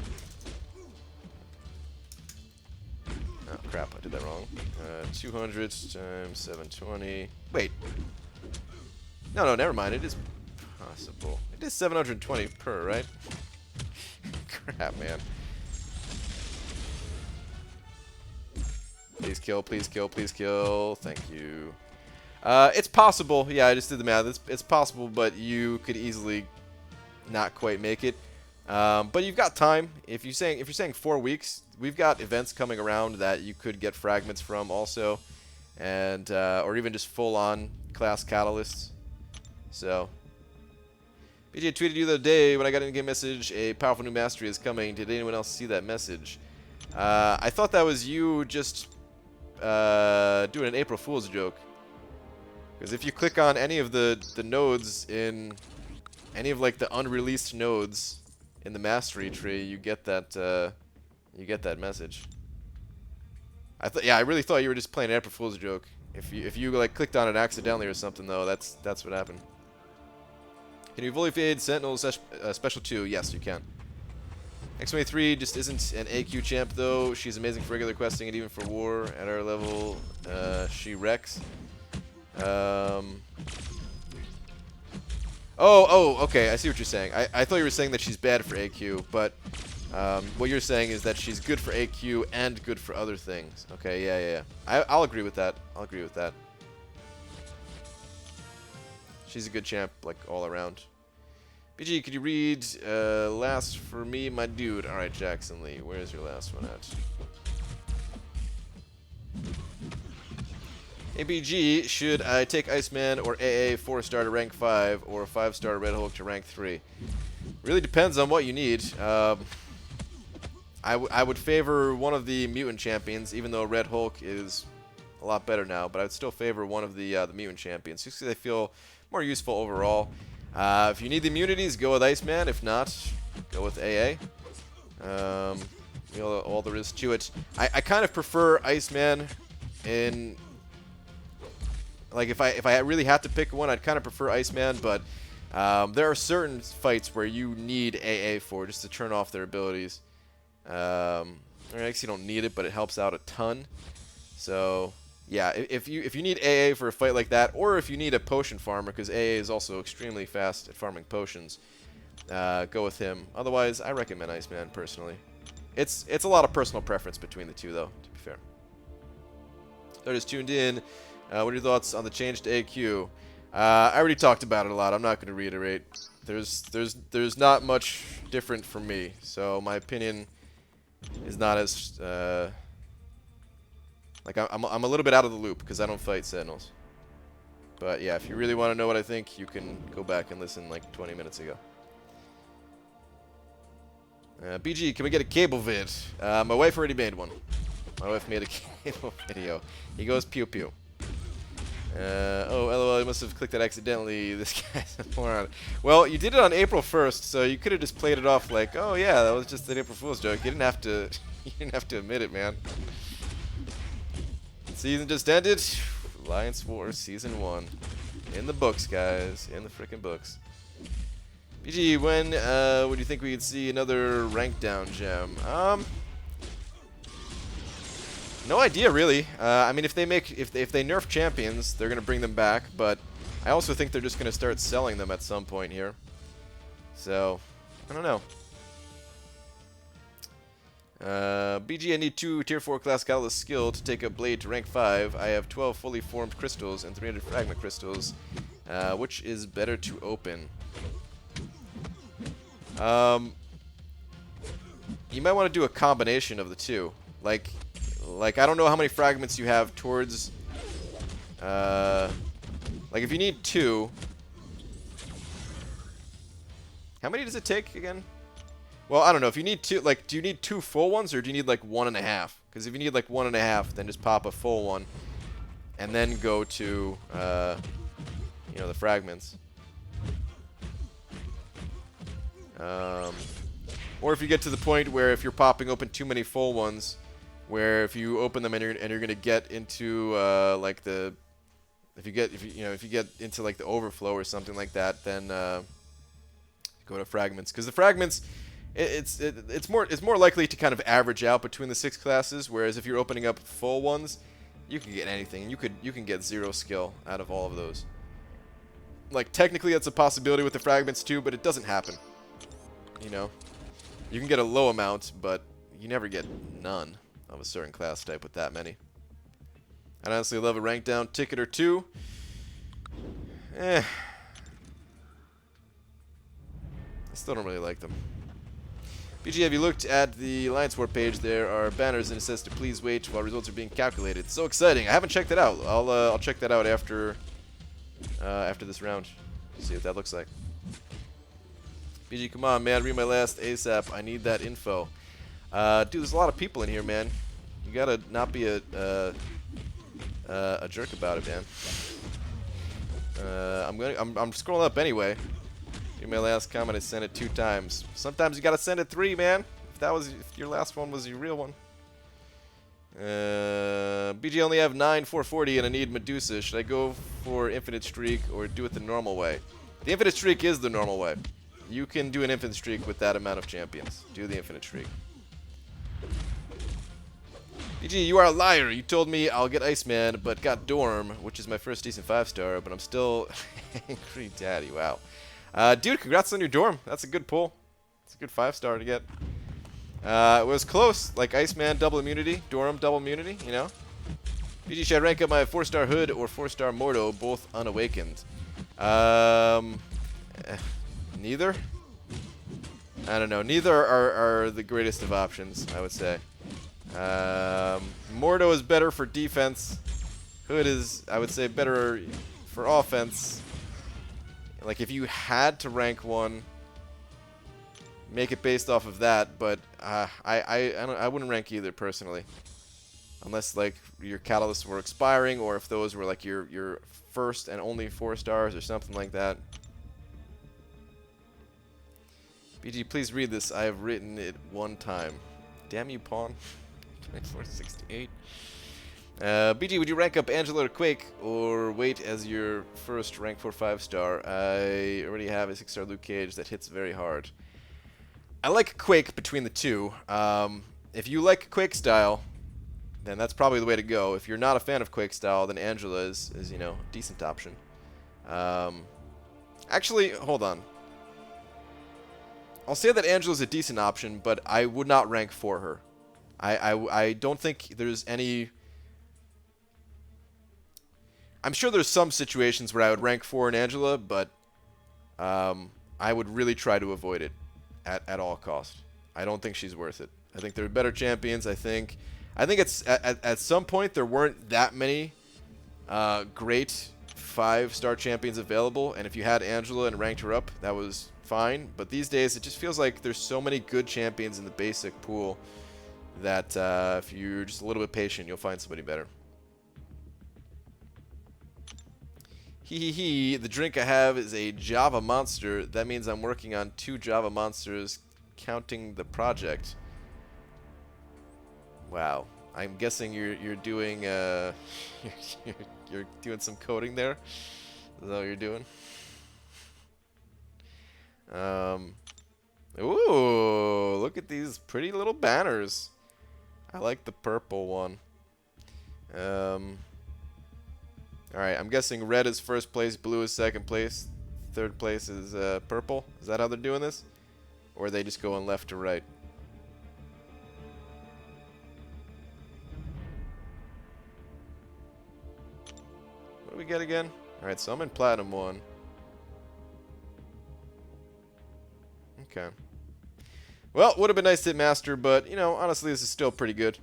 S1: Oh crap, I did that wrong. 200 times 720. Wait. No, never mind. It is possible. It is 720 per, right? Crap, man. Please kill, please kill, please kill. Thank you. It's possible. Yeah, I just did the math. It's possible, but you could easily not quite make it. But you've got time. If you're saying 4 weeks, we've got events coming around that you could get fragments from also, and or even just full-on class catalysts. So, BJ tweeted you the other day when I got an in-game message, a powerful new mastery is coming. Did anyone else see that message? I thought that was you just doing an April Fool's joke. Because if you click on any of the nodes in any of like the unreleased nodes in the mastery tree, you get that message. I really thought you were just playing an April Fool's joke. If you like clicked on it accidentally or something though, that's what happened. Can you fully fade Sentinel Special 2? Yes, you can. X23 just isn't an AQ champ though. She's amazing for regular questing and even for war. At our level, she wrecks. Oh, okay. I see what you're saying. I thought you were saying that she's bad for AQ, but what you're saying is that she's good for AQ and good for other things. Okay, yeah. I'll agree with that. I'll agree with that. She's a good champ, like, all around. BG, could you read last for me, my dude? Alright, Jackson Lee, where's your last one at? Hey, BG, should I take Iceman or AA 4-star to rank 5 or 5-star Red Hulk to rank 3? Really depends on what you need. I would favor one of the mutant champions, even though Red Hulk is a lot better now, but I would still favor one of the mutant champions, just because they feel more useful overall. If you need the immunities, go with Iceman. If not, go with AA. All there is to it. I kind of prefer Iceman in... Like, if I really had to pick one, I'd kind of prefer Iceman, but there are certain fights where you need AA for, just to turn off their abilities. Or actually, you don't need it, but it helps out a ton. So... yeah, if you need AA for a fight like that, or if you need a potion farmer, because AA is also extremely fast at farming potions, go with him. Otherwise, I recommend Iceman personally. It's a lot of personal preference between the two, though, to be fair. So I just tuned in. What are your thoughts on the change to AQ? I already talked about it a lot. I'm not going to reiterate. There's not much different from me, so my opinion is not as like, I'm a little bit out of the loop because I don't fight Sentinels. But yeah, if you really want to know what I think, you can go back and listen like 20 minutes ago. BG, can we get a cable vid? My wife already made one. My wife made a cable video. He goes pew pew. Oh, LOL, you must have clicked that accidentally. This guy's a moron. Well, you did it on April 1st, so you could have just played it off like, oh yeah, that was just an April Fool's joke. You didn't have to. You didn't have to admit it, man. Season just ended. Alliance Wars Season 1. In the books, guys. In the frickin' books. BG, when would you think we'd see another rank down gem? No idea, really. I mean, if they nerf champions, they're gonna bring them back. But I also think they're just gonna start selling them at some point here. So I don't know. BG, I need 2 tier 4 class catalyst skill to take a blade to rank 5. I have 12 fully formed crystals and 300 fragment crystals. Which is better to open? You might want to do a combination of the two. Like I don't know how many fragments you have towards... like if you need 2... How many does it take again? Well, I don't know. If you need 2, like, do you need 2 full ones or do you need like 1.5? Because if you need like 1.5, then just pop a full one, and then go to, you know, the fragments. Or if you get to the point where if you're popping open too many full ones, where if you open them and you're gonna get into like the, if you get into like the overflow or something like that, then go to fragments, because the fragments, it's more likely to kind of average out between the 6 classes. Whereas if you're opening up full ones, you can get anything. You can get 0 skill out of all of those. Like, technically that's a possibility with the fragments too, but it doesn't happen. You know, you can get a low amount, but you never get none of a certain class type with that many. I'd honestly love a rank down ticket or 2. I still don't really like them. BG, have you looked at the Alliance War page? There are banners and it says to please wait while results are being calculated. So exciting! I haven't checked it out. I'll check that out after this round. See what that looks like. BG, come on, man, read my last ASAP. I need that info. Dude, there's a lot of people in here, man. You gotta not be a jerk about it, man. I'm scrolling up anyway. In my last comment, I sent it 2 times. Sometimes you gotta send it 3, man. If your last one was your real one. BG, only have 9 440 and I need Medusa. Should I go for Infinite Streak or do it the normal way? The Infinite Streak is the normal way. You can do an Infinite Streak with that amount of champions. Do the Infinite Streak. BG, you are a liar. You told me I'll get Iceman, but got Dorm, which is my first decent 5-star, but I'm still angry daddy. Wow. Dude, congrats on your Dorm. That's a good pull. It's a good 5-star to get. It was close, like Iceman double immunity, Dorm double immunity, you know? BG, should I rank up my 4-star Hood or 4-star Mordo, both unawakened? Neither? I don't know. Neither are the greatest of options, I would say. Mordo is better for defense. Hood is, I would say, better for offense. Like, if you had to rank one, make it based off of that, but I wouldn't rank either, personally. Unless, like, your catalysts were expiring, or if those were, like, your first and only 4 stars or something like that. BG, please read this. I have written it 1 time. Damn you, Pawn. 2468. BG, would you rank up Angela or Quake, or wait as your first rank 4 5-star? I already have a 6-star Luke Cage that hits very hard. I like Quake between the 2. If you like Quake style, then that's probably the way to go. If you're not a fan of Quake style, then Angela is you know, a decent option. Actually, hold on. I'll say that Angela's a decent option, but I would not rank for her. I don't think there's any... I'm sure there's some situations where I would rank 4 in Angela, but I would really try to avoid it at all cost. I don't think she's worth it. I think there are better champions. I think it's at some point there weren't that many great 5-star champions available, and if you had Angela and ranked her up, that was fine. But these days, it just feels like there's so many good champions in the basic pool that if you're just a little bit patient, you'll find somebody better. Hee. The drink I have is a Java monster. That means I'm working on 2 Java monsters, counting the project. Wow. I'm guessing you're doing you're doing some coding there. Is that what you're doing? Ooh, look at these pretty little banners. I like the purple one. Alright, I'm guessing red is first place, blue is second place, third place is purple. Is that how they're doing this? Or are they just going left to right? What do we get again? Alright, so I'm in Platinum 1. Okay. Well, would have been nice to hit Master, but, you know, honestly, this is still pretty good.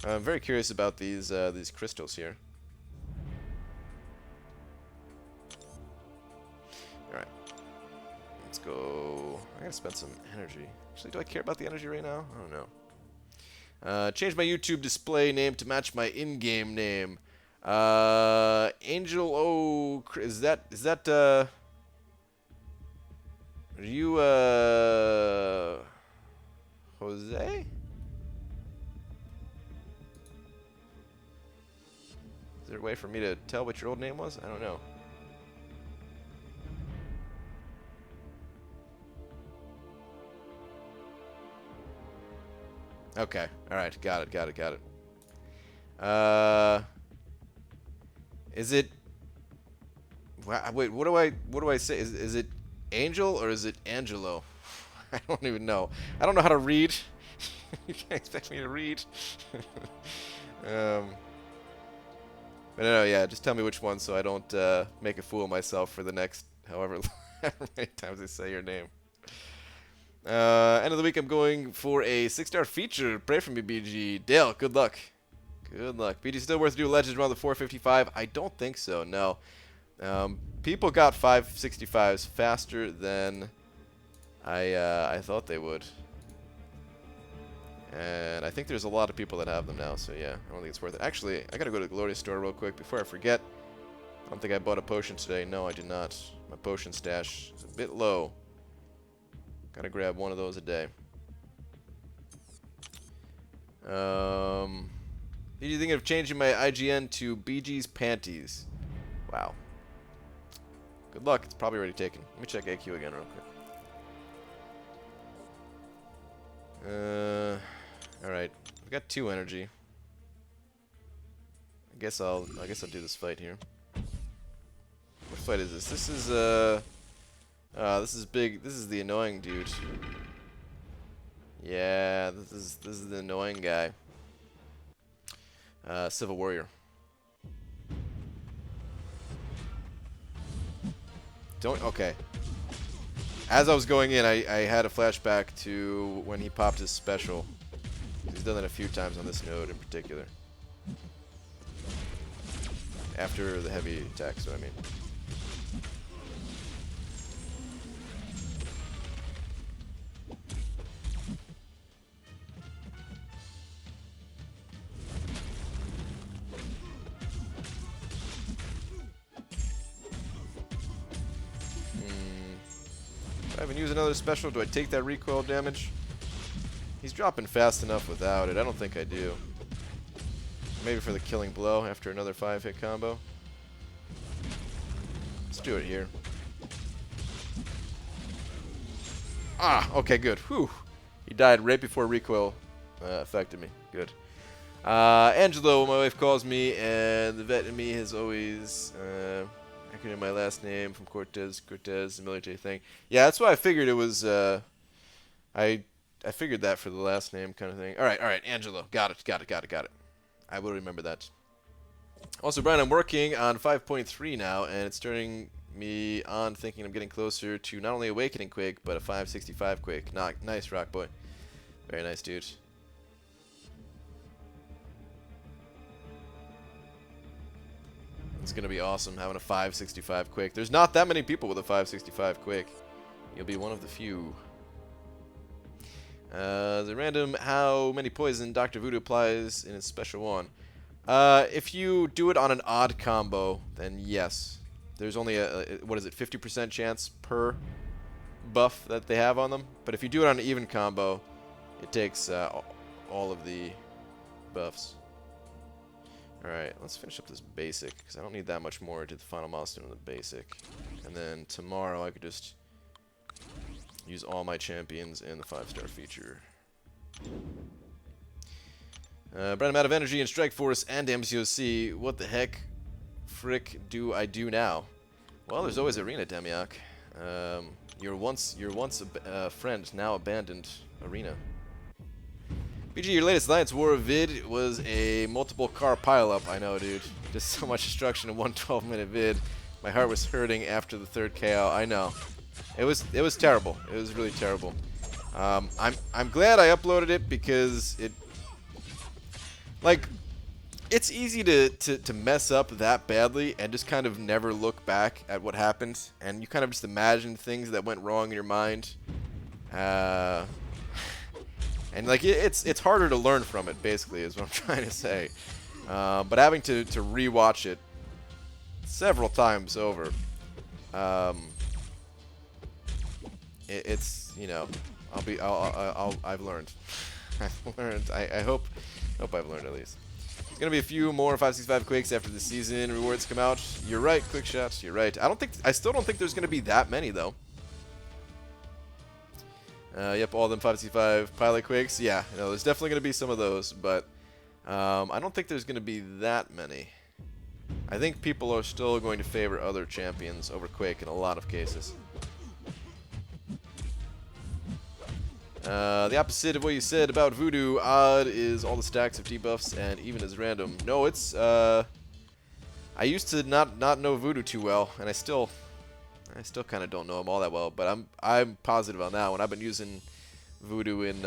S1: I'm very curious about these crystals here. Alright. Let's go. I gotta spend some energy. Actually, do I care about the energy right now? I don't know. Change my YouTube display name to match my in-game name. Angel O... Is that... Are you, Jose? Is there a way for me to tell what your old name was? I don't know. Okay. All right. Got it. Got it. Got it. Is it? Wait. What do I say? Is it Angel or is it Angelo? I don't even know. I don't know how to read. You can't expect me to read. But no, yeah. Just tell me which one so I don't make a fool of myself for the next however many times I say your name. End of the week, I'm going for a 6-star feature. Pray for me, BG. Dale, good luck. Good luck. BG, still worth to do Legends around the 455? I don't think so, no. People got 565s faster than I thought they would. And I think there's a lot of people that have them now, so yeah, I don't think it's worth it. Actually, I gotta go to the Glory store real quick before I forget. I don't think I bought a potion today. No, I did not. My potion stash is a bit low. Gotta grab one of those a day. Did you think of changing my IGN to BG's Panties? Wow. Good luck. It's probably already taken. Let me check AQ again real quick. Alright. I've got 2 energy. I guess I'll do this fight here. What fight is this? This is this is big. This is the annoying dude. Yeah, this is the annoying guy. Civil Warrior. Okay. As I was going in, I had a flashback to when he popped his special. He's done that a few times on this node in particular. After the heavy attacks, what I mean. I haven't used another special. Do I take that recoil damage? He's dropping fast enough without it. I don't think I do. Maybe for the killing blow after another 5-hit combo. Let's do it here. Ah, okay, good. Whew. He died right before recoil affected me. Good. Angelo, my wife calls me, and the vet in me has always... acronym my last name from Cortez, the military thing. Yeah, that's why I figured it was, I figured that for the last name kind of thing. Alright, Angelo. Got it. I will remember that. Also, Brian, I'm working on 5.3 now, and it's turning me on thinking I'm getting closer to not only Awakening Quake, but a 565 Quake. Nice, Rock Boy. Very nice, dude. It's going to be awesome having a 565 Quake. There's not that many people with a 565 Quake. You'll be one of the few. The random how many poison Dr. Voodoo applies in his special one. If you do it on an odd combo, then yes. There's only a, what is it, 50% chance per buff that they have on them. But if you do it on an even combo, it takes all of the buffs. Alright, let's finish up this basic, because I don't need that much more to the final milestone of the basic. And then tomorrow I could just use all my champions in the 5-star feature. But I'm out of energy in Strike Force and MCOC. What the heck frick do I do now? Well, there's always Arena, Demiak. Your once a friend, now abandoned Arena. BG, your latest Alliance War vid was a multiple car pileup. I know, dude. Just so much destruction in one 12-minute vid. My heart was hurting after the 3rd KO. I know. It was terrible. It was really terrible. I'm glad I uploaded it because it, like, it's easy to mess up that badly and just kind of never look back at what happened, and you kind of just imagine things that went wrong in your mind. And like it's harder to learn from it, basically, is what I'm trying to say. But having to rewatch it several times over, it's, you know, I've learned. I've learned. I hope I've learned at least. There's gonna be a few more 565 Quakes after the season rewards come out. You're right, quick shots. You're right. I still don't think there's gonna be that many though. Yep, all them 5C5 pilot quakes. Yeah, you know, there's definitely going to be some of those, but I don't think there's going to be that many. I think people are still going to favor other champions over Quake in a lot of cases. The opposite of what you said about Voodoo, odd is all the stacks of debuffs and even is random. No, it's, I used to not know Voodoo too well, and I still kind of don't know him all that well, but I'm positive on that one. I've been using Voodoo in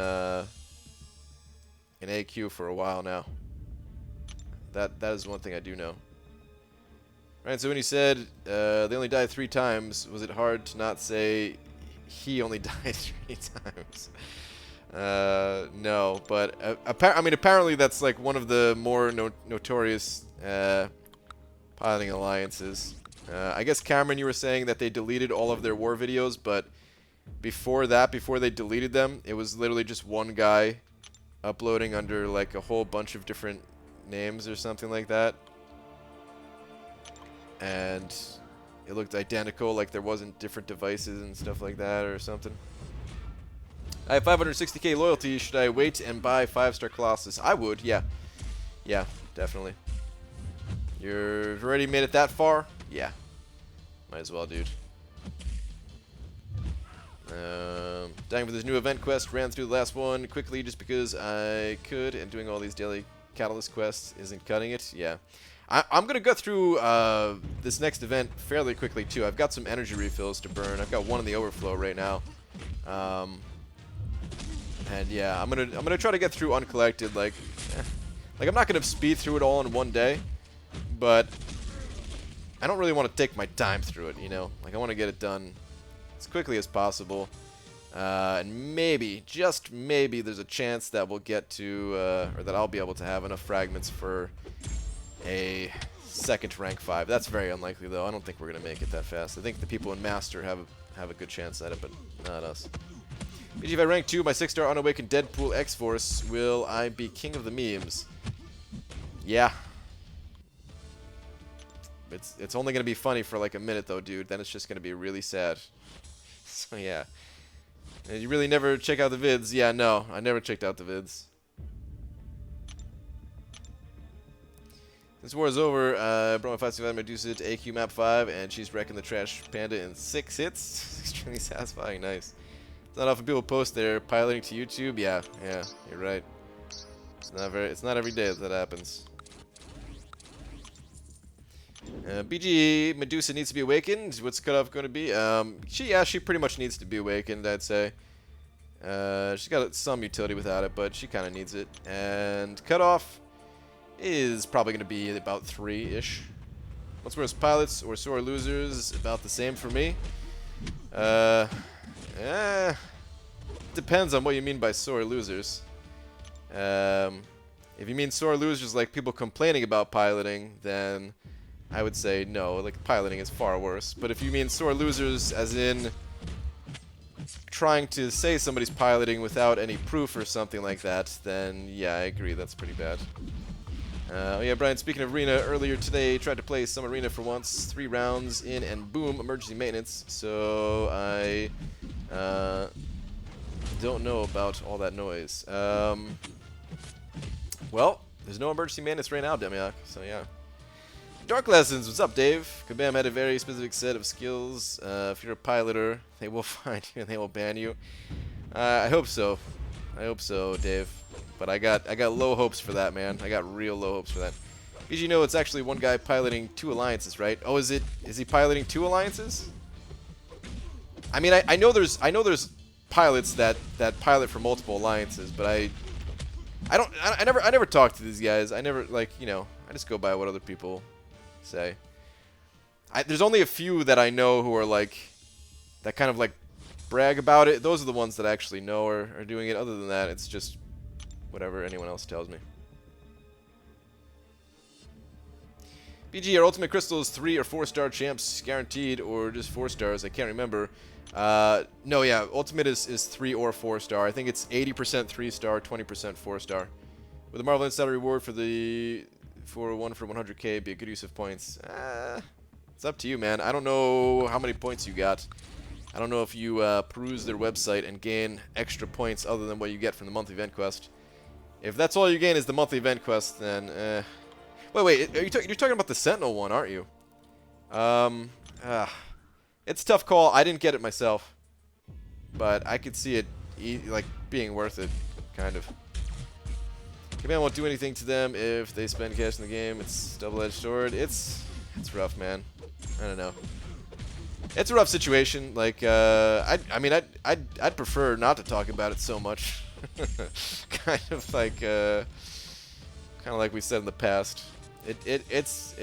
S1: AQ for a while now. That is one thing I do know. Right, so when you said they only died 3 times, was it hard to not say he only died 3 times? No, but I mean, apparently that's like one of the more notorious piloting alliances. I guess, Cameron, you were saying that they deleted all of their war videos, but before that, before they deleted them, it was literally just one guy uploading under like a whole bunch of different names or something like that. And it looked identical, like there wasn't different devices and stuff like that or something. I have 560k loyalty. Should I wait and buy 5-star Colossus? I would, yeah. Yeah, definitely. You've already made it that far? Yeah. Might as well, dude. Dying for this new event quest. Ran through the last one quickly just because I could, and doing all these daily catalyst quests isn't cutting it. Yeah. I'm going to go through this next event fairly quickly, too. I've got some energy refills to burn. I've got one in the overflow right now. And yeah, I'm gonna try to get through uncollected. Like I'm not going to speed through it all in one day, but I don't really want to take my time through it, you know? Like, I want to get it done as quickly as possible. And maybe, just maybe, there's a chance that we'll get to, or that I'll be able to have enough fragments for a second rank 5. That's very unlikely, though. I don't think we're going to make it that fast. I think the people in Master have a good chance at it, but not us. BG, if I rank 2, my 6-star unawakened Deadpool X-Force, will I be king of the memes? Yeah. It's only going to be funny for like a minute, though, dude. Then it's just going to be really sad. So, yeah. And you really never check out the vids? Yeah, no. I never checked out the vids. Since war is over, I brought my 5-5 Medusa to AQ map 5, and she's wrecking the Trash Panda in 6 hits. Extremely satisfying. Nice. It's not often people post their piloting to YouTube. Yeah, you're right. It's not every day that happens. BG Medusa needs to be awakened. What's cutoff going to be? She pretty much needs to be awakened, I'd say. She's got some utility without it, but she kind of needs it. And cutoff is probably going to be about 3-ish. What's worse, pilots or sore losers? About the same for me. Depends on what you mean by sore losers. If you mean sore losers like people complaining about piloting, then I would say no, like piloting is far worse. But if you mean sore losers as in trying to say somebody's piloting without any proof or something like that, then yeah, I agree, that's pretty bad. Oh yeah, Brian, speaking of arena, earlier today tried to play some arena for once, 3 rounds in and boom, emergency maintenance. So I don't know about all that noise. Well, there's no emergency maintenance right now, Demiak, so yeah. Dark Lessons, what's up, Dave? Kabam had a very specific set of skills. If you're a piloter, they will find you and they will ban you. I hope so. I hope so, Dave. But I got low hopes for that, man. I got real low hopes for that. Because you know it's actually one guy piloting 2 alliances, right? Oh, is he piloting 2 alliances? I mean, I know there's pilots that pilot for multiple alliances, but I never talk to these guys. I never, like, you know, I just go by what other people say. There's only a few that I know who are like, that kind of like brag about it. Those are the ones that I actually know are doing it. Other than that, it's just whatever anyone else tells me. BG, are Ultimate Crystals 3 or 4-star champs guaranteed, or just 4 stars? I can't remember. No, yeah, Ultimate is 3 or 4-star. I think it's 80% 3-star, 20% 4-star. With the Marvel Insider reward for 100k be a good use of points. It's up to you, man. I don't know how many points you got. I don't know if you peruse their website and gain extra points other than what you get from the monthly event quest. If that's all you gain is the monthly event quest, then wait, you're talking about the Sentinel one, aren't you? It's a tough call. I didn't get it myself, but I could see it like being worth it, kind of. Command won't do anything to them if they spend cash in the game. It's double-edged sword. It's rough, man. I don't know. It's a rough situation. Like, I mean, I'd prefer not to talk about it so much. kind of like we said in the past. It's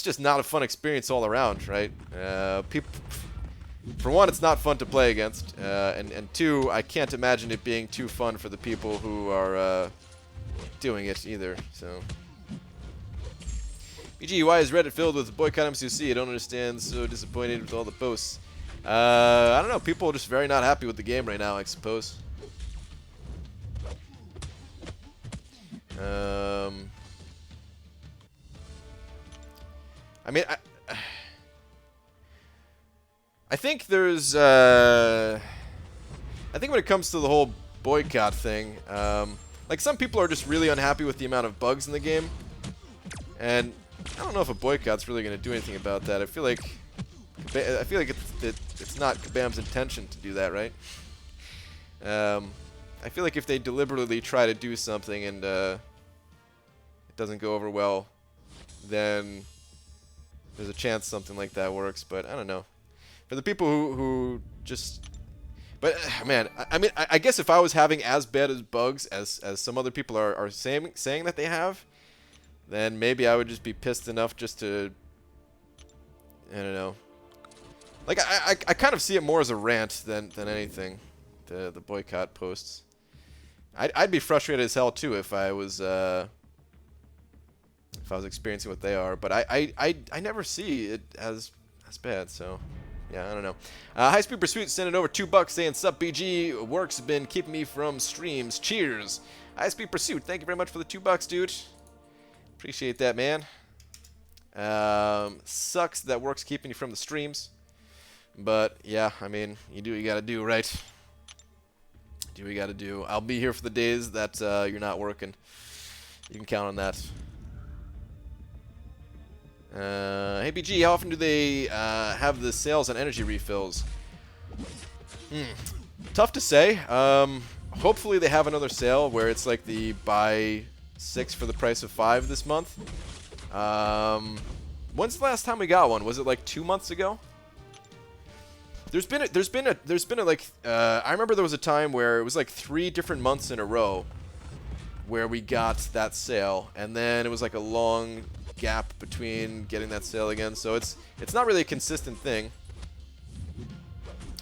S1: just not a fun experience all around, right? People, for one, it's not fun to play against, and two, I can't imagine it being too fun for the people who are doing it either. So, BG, why is Reddit filled with boycott MCC? I don't understand. So disappointed with all the posts. I don't know. People are just very not happy with the game right now, I suppose. I mean, I think there's, I think when it comes to the whole boycott thing, like some people are just really unhappy with the amount of bugs in the game, and I don't know if a boycott's really going to do anything about that. I feel like it's not Kabam's intention to do that, right? I feel like if they deliberately try to do something and it doesn't go over well, then there's a chance something like that works. But I don't know. For the people who just, but man, I mean, I guess if I was having as bad as bugs as some other people are saying that they have, then maybe I would just be pissed enough just to, I don't know. Like I kind of see it more as a rant than anything. The boycott posts. I'd be frustrated as hell too if I was experiencing what they are. But I never see it as bad. So yeah, I don't know. High Speed Pursuit sending over $2 saying sup BG, work's been keeping me from streams. Cheers. High Speed Pursuit, thank you very much for the $2, dude. Appreciate that, man. Sucks that work's keeping you from the streams. But, yeah, I mean, you do what you gotta do, right? Do what you gotta do. I'll be here for the days that you're not working. You can count on that. Hey, BG, how often do they have the sales on energy refills? Tough to say. Hopefully they have another sale where it's like the buy 6 for the price of 5 this month. When's the last time we got one? Was it like 2 months ago? There's been a like I remember there was a time where it was like 3 different months in a row where we got that sale, and then it was like a long gap between getting that sale again. So it's not really a consistent thing.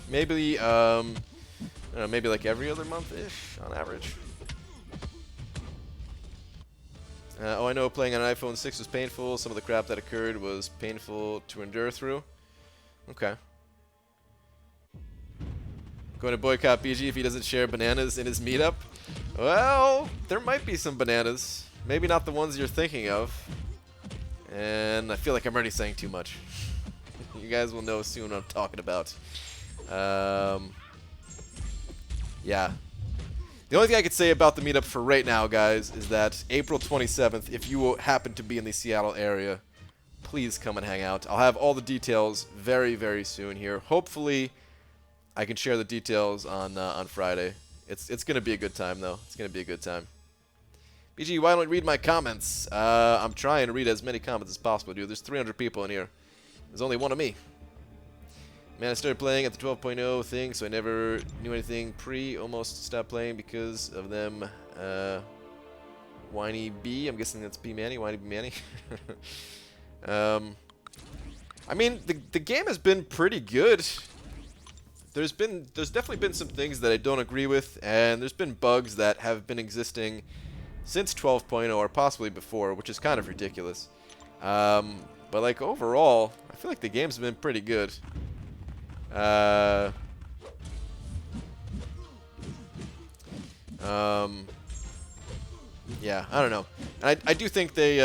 S1: Maybe I don't know, maybe like every other month-ish on average. Oh, I know playing on an iPhone 6 was painful. Some of the crap that occurred was painful to endure through. Okay. Going to boycott BG if he doesn't share bananas in his meetup? Well, there might be some bananas. Maybe not the ones you're thinking of. And I feel like I'm already saying too much. You guys will know soon what I'm talking about. Yeah. The only thing I could say about the meetup for right now, guys, is that April 27th, if you happen to be in the Seattle area, please come and hang out. I'll have all the details very, very soon here. Hopefully, I can share the details on Friday. It's going to be a good time, though. It's going to be a good time. BG, why don't you read my comments? I'm trying to read as many comments as possible, dude. There's 300 people in here. There's only one of me. Man, I started playing at the 12.0 thing, so I never knew anything almost stopped playing because of them. Whiny B, I'm guessing that's B Manny, Whiny B Manny. I mean, the game has been pretty good. There's definitely been some things that I don't agree with, and there's been bugs that have been existing since 12.0 or possibly before, which is kind of ridiculous. But like overall, I feel like the game's been pretty good. yeah, I don't know. And I do think they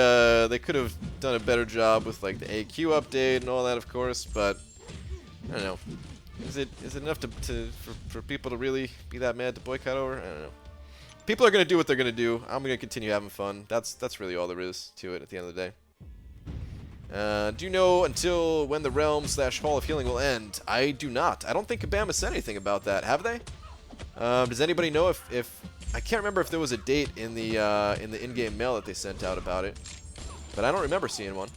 S1: could have done a better job with like the AQ update and all that, of course. But I don't know. Is it enough for people to really be that mad to boycott over? I don't know. People are gonna do what they're gonna do. I'm gonna continue having fun. That's really all there is to it at the end of the day. Do you know until when the Realm/Hall of Healing will end? I do not. I don't think Kabama said anything about that. Have they? Does anybody know if I can't remember if there was a date in the in-game mail that they sent out about it, but I don't remember seeing one.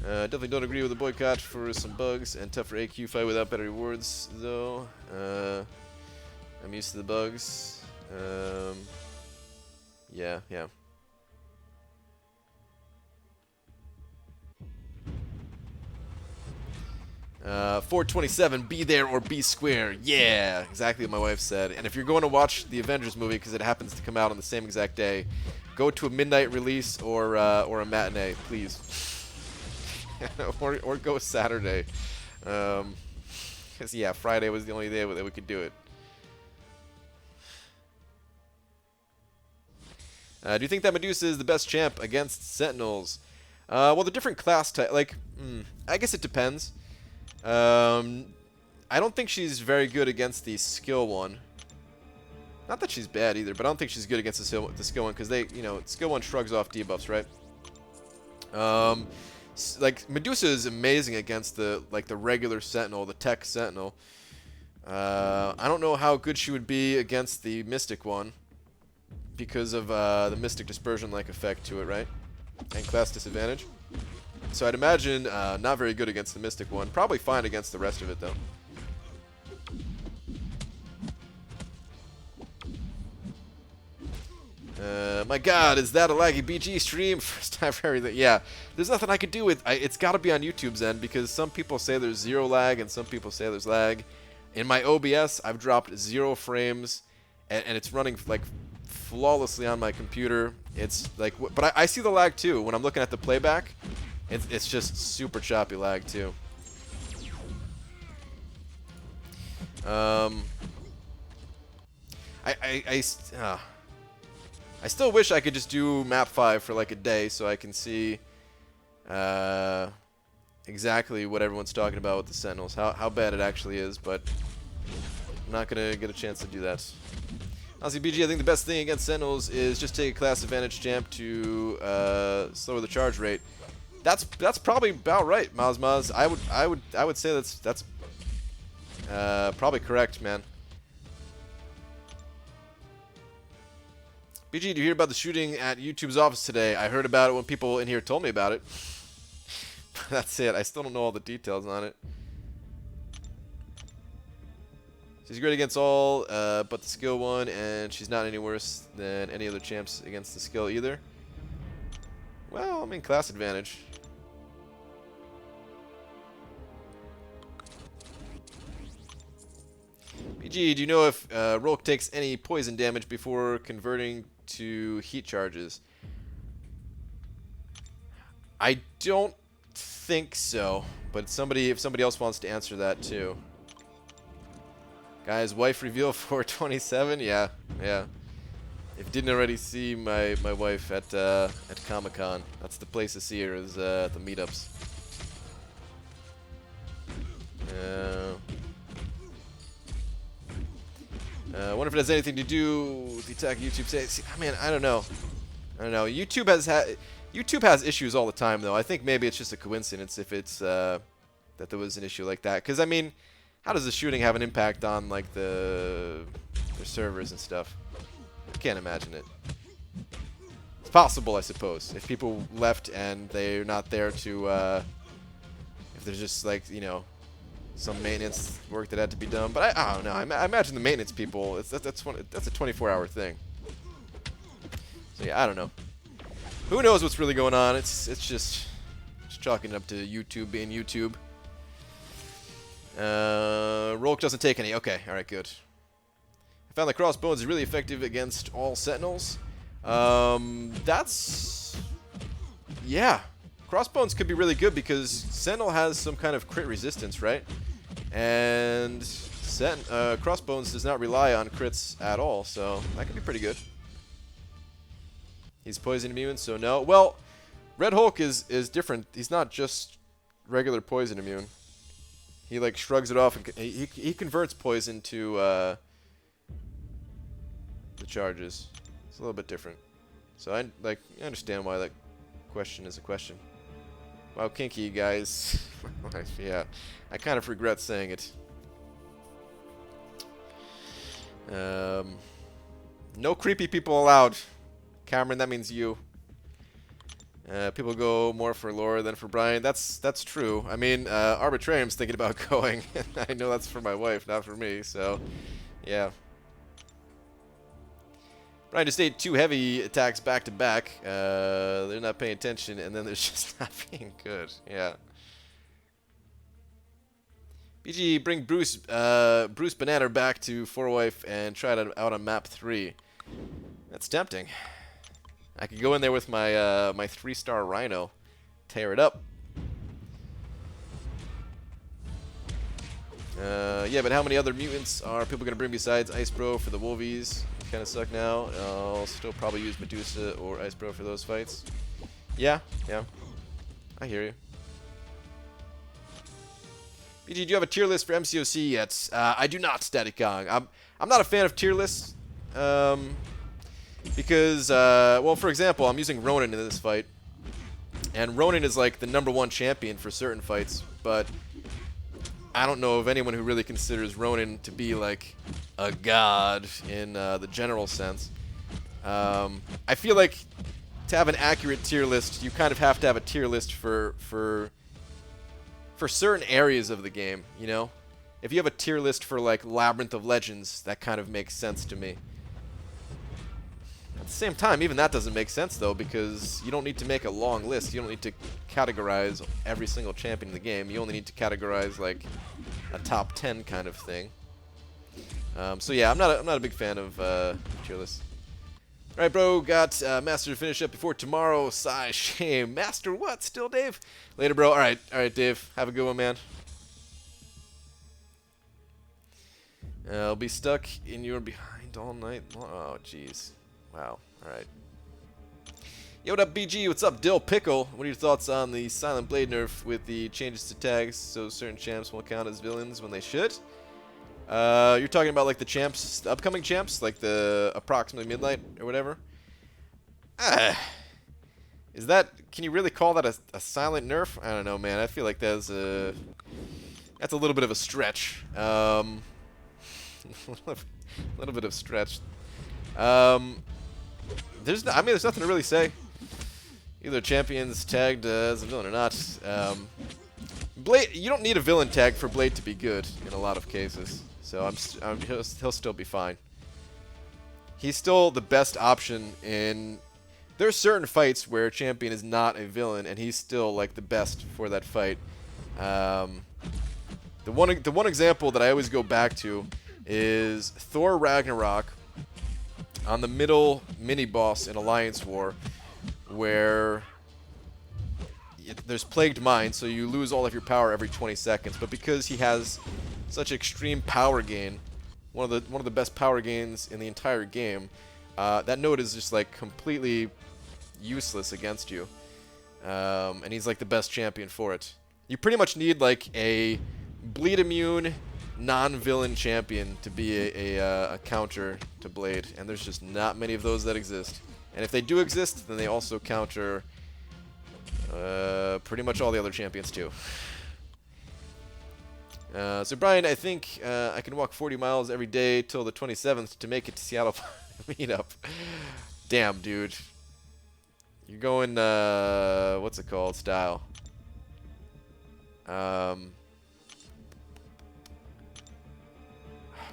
S1: Definitely don't agree with the boycott for some bugs and tougher AQ fight without better rewards though. I'm used to the bugs. Yeah. 427, be there or be square. Yeah, exactly what my wife said. And if you're going to watch the Avengers movie because it happens to come out on the same exact day, go to a midnight release or a matinee, please. or go Saturday. 'Cause yeah, Friday was the only day that we could do it. Do you think that Medusa is the best champ against Sentinels? Well, the different class type, like, I guess it depends. I don't think she's very good against the skill one. Not that she's bad either, but I don't think she's good against the skill one because they, skill one shrugs off debuffs, right? Like Medusa is amazing against the regular Sentinel, the tech Sentinel. I don't know how good she would be against the Mystic one because of the Mystic dispersion-like effect to it, right? And class disadvantage. So I'd imagine not very good against the Mystic one. Probably fine against the rest of it, though. My God, is that a laggy BG stream? First time for everything. Yeah, there's nothing I could do with. It's got to be on YouTube's end because some people say there's 0 lag and some people say there's lag. In my OBS, I've dropped 0 frames, and it's running like flawlessly on my computer. It's like, but I see the lag too when I'm looking at the playback. It's just super choppy lag too. I still wish I could just do map 5 for like a day so I can see exactly what everyone's talking about with the Sentinels, how bad it actually is, but I'm not gonna get a chance to do that. Honestly, BG, I think the best thing against Sentinels is just take a class advantage champ to slower the charge rate. That's probably about right, Maz. I would say that's probably correct, man. BG, did you hear about the shooting at YouTube's office today? I heard about it when people in here told me about it. That's it. I still don't know all the details on it. She's great against all but the skill one, and she's not any worse than any other champs against the skill either. Well, I mean, class advantage. BG, do you know if Rolk takes any poison damage before converting to heat charges? I don't think so, but if somebody else wants to answer that too. Guys, wife reveal 427? Yeah. If you didn't already see my wife at Comic-Con, that's the place to see her, is at the meetups. I wonder if it has anything to do with the attack YouTube. See, I mean, I don't know. YouTube has issues all the time, though. I think maybe it's just a coincidence if it's that there was an issue like that. Because I mean, how does the shooting have an impact on like their servers and stuff? I can't imagine it. It's possible, I suppose, if people left and they're not there to. If there's just like some maintenance work that had to be done, but I don't know. I imagine the maintenance people. That's a 24-hour thing. So yeah, I don't know. Who knows what's really going on? It's just chalking it up to YouTube being YouTube. Rolk doesn't take any. Okay, all right, good. I found that Crossbones is really effective against all Sentinels. Yeah. Crossbones could be really good because Sentinel has some kind of crit resistance, right? And Crossbones does not rely on crits at all, so that could be pretty good. He's poison immune, so no. Well, Red Hulk is different. He's not just regular poison immune. He like shrugs it off and he converts poison to the charges. It's a little bit different. So I understand why that question is a question. Wow, kinky, guys. Yeah, I kind of regret saying it. No creepy people allowed. Cameron, that means you. People go more for Laura than for Brian. That's true. I mean, Arbitrarium's thinking about going. I know that's for my wife, not for me, so yeah. Brian just ate 2 heavy attacks back to back. They're not paying attention, and then they're just not being good. Yeah. BG, bring Bruce Banana back to 4-wife and try it out on map 3. That's tempting. I could go in there with my my 3-star Rhino, tear it up. Yeah, but how many other mutants are people gonna bring besides Ice Bro for the Wolvies? Kind of suck now. I'll still probably use Medusa or Ice Bro for those fights. Yeah, I hear you. BG, do you have a tier list for MCOC yet? I do not, Static Kong. I'm not a fan of tier lists. Because, well, for example, I'm using Ronin in this fight. And Ronin is like the #1 champion for certain fights, but I don't know of anyone who really considers Ronin to be like a god in the general sense. I feel like to have an accurate tier list, you kind of have to have a tier list for certain areas of the game, you know? If you have a tier list for like Labyrinth of Legends, that kind of makes sense to me. At the same time, even that doesn't make sense, though, because you don't need to make a long list. You don't need to categorize every single champion in the game. You only need to categorize, like, a top 10 kind of thing. So, yeah, I'm not a big fan of tier lists. All right, bro, got Master to finish up before tomorrow. Sigh, shame. Master what? Still, Dave? Later, bro. All right, Dave. Have a good one, man. I'll be stuck in your behind all night long. Oh, jeez. Wow. Alright. Yo, what up, BG? What's up, Dill Pickle? What are your thoughts on the Silent Blade nerf with the changes to tags so certain champs won't count as villains when they should? You're talking about, like, the champs, the upcoming champs? Like the approximately midnight or whatever? Is that... Can you really call that a silent nerf? I don't know, man. I feel like that's a little bit of a stretch. A little bit of stretch. There's nothing to really say. Either champion's tagged as a villain or not. Blade, you don't need a villain tag for Blade to be good in a lot of cases. So he'll still be fine. He's still the best option in. There's certain fights where champion is not a villain, and he's still like the best for that fight. The one example that I always go back to is Thor Ragnarok. On the middle mini-boss in Alliance War, where there's Plagued Mind, so you lose all of your power every 20 seconds. But because he has such extreme power gain, one of the best power gains in the entire game, that node is just like completely useless against you. And he's like the best champion for it. You pretty much need like a bleed immune non-villain champion to be a counter to Blade, and there's just not many of those that exist. And if they do exist, then they also counter pretty much all the other champions too. So Brian, I think I can walk 40 miles every day till the 27th to make it to Seattle Meetup. Damn, dude. You're going, what's it called? Style.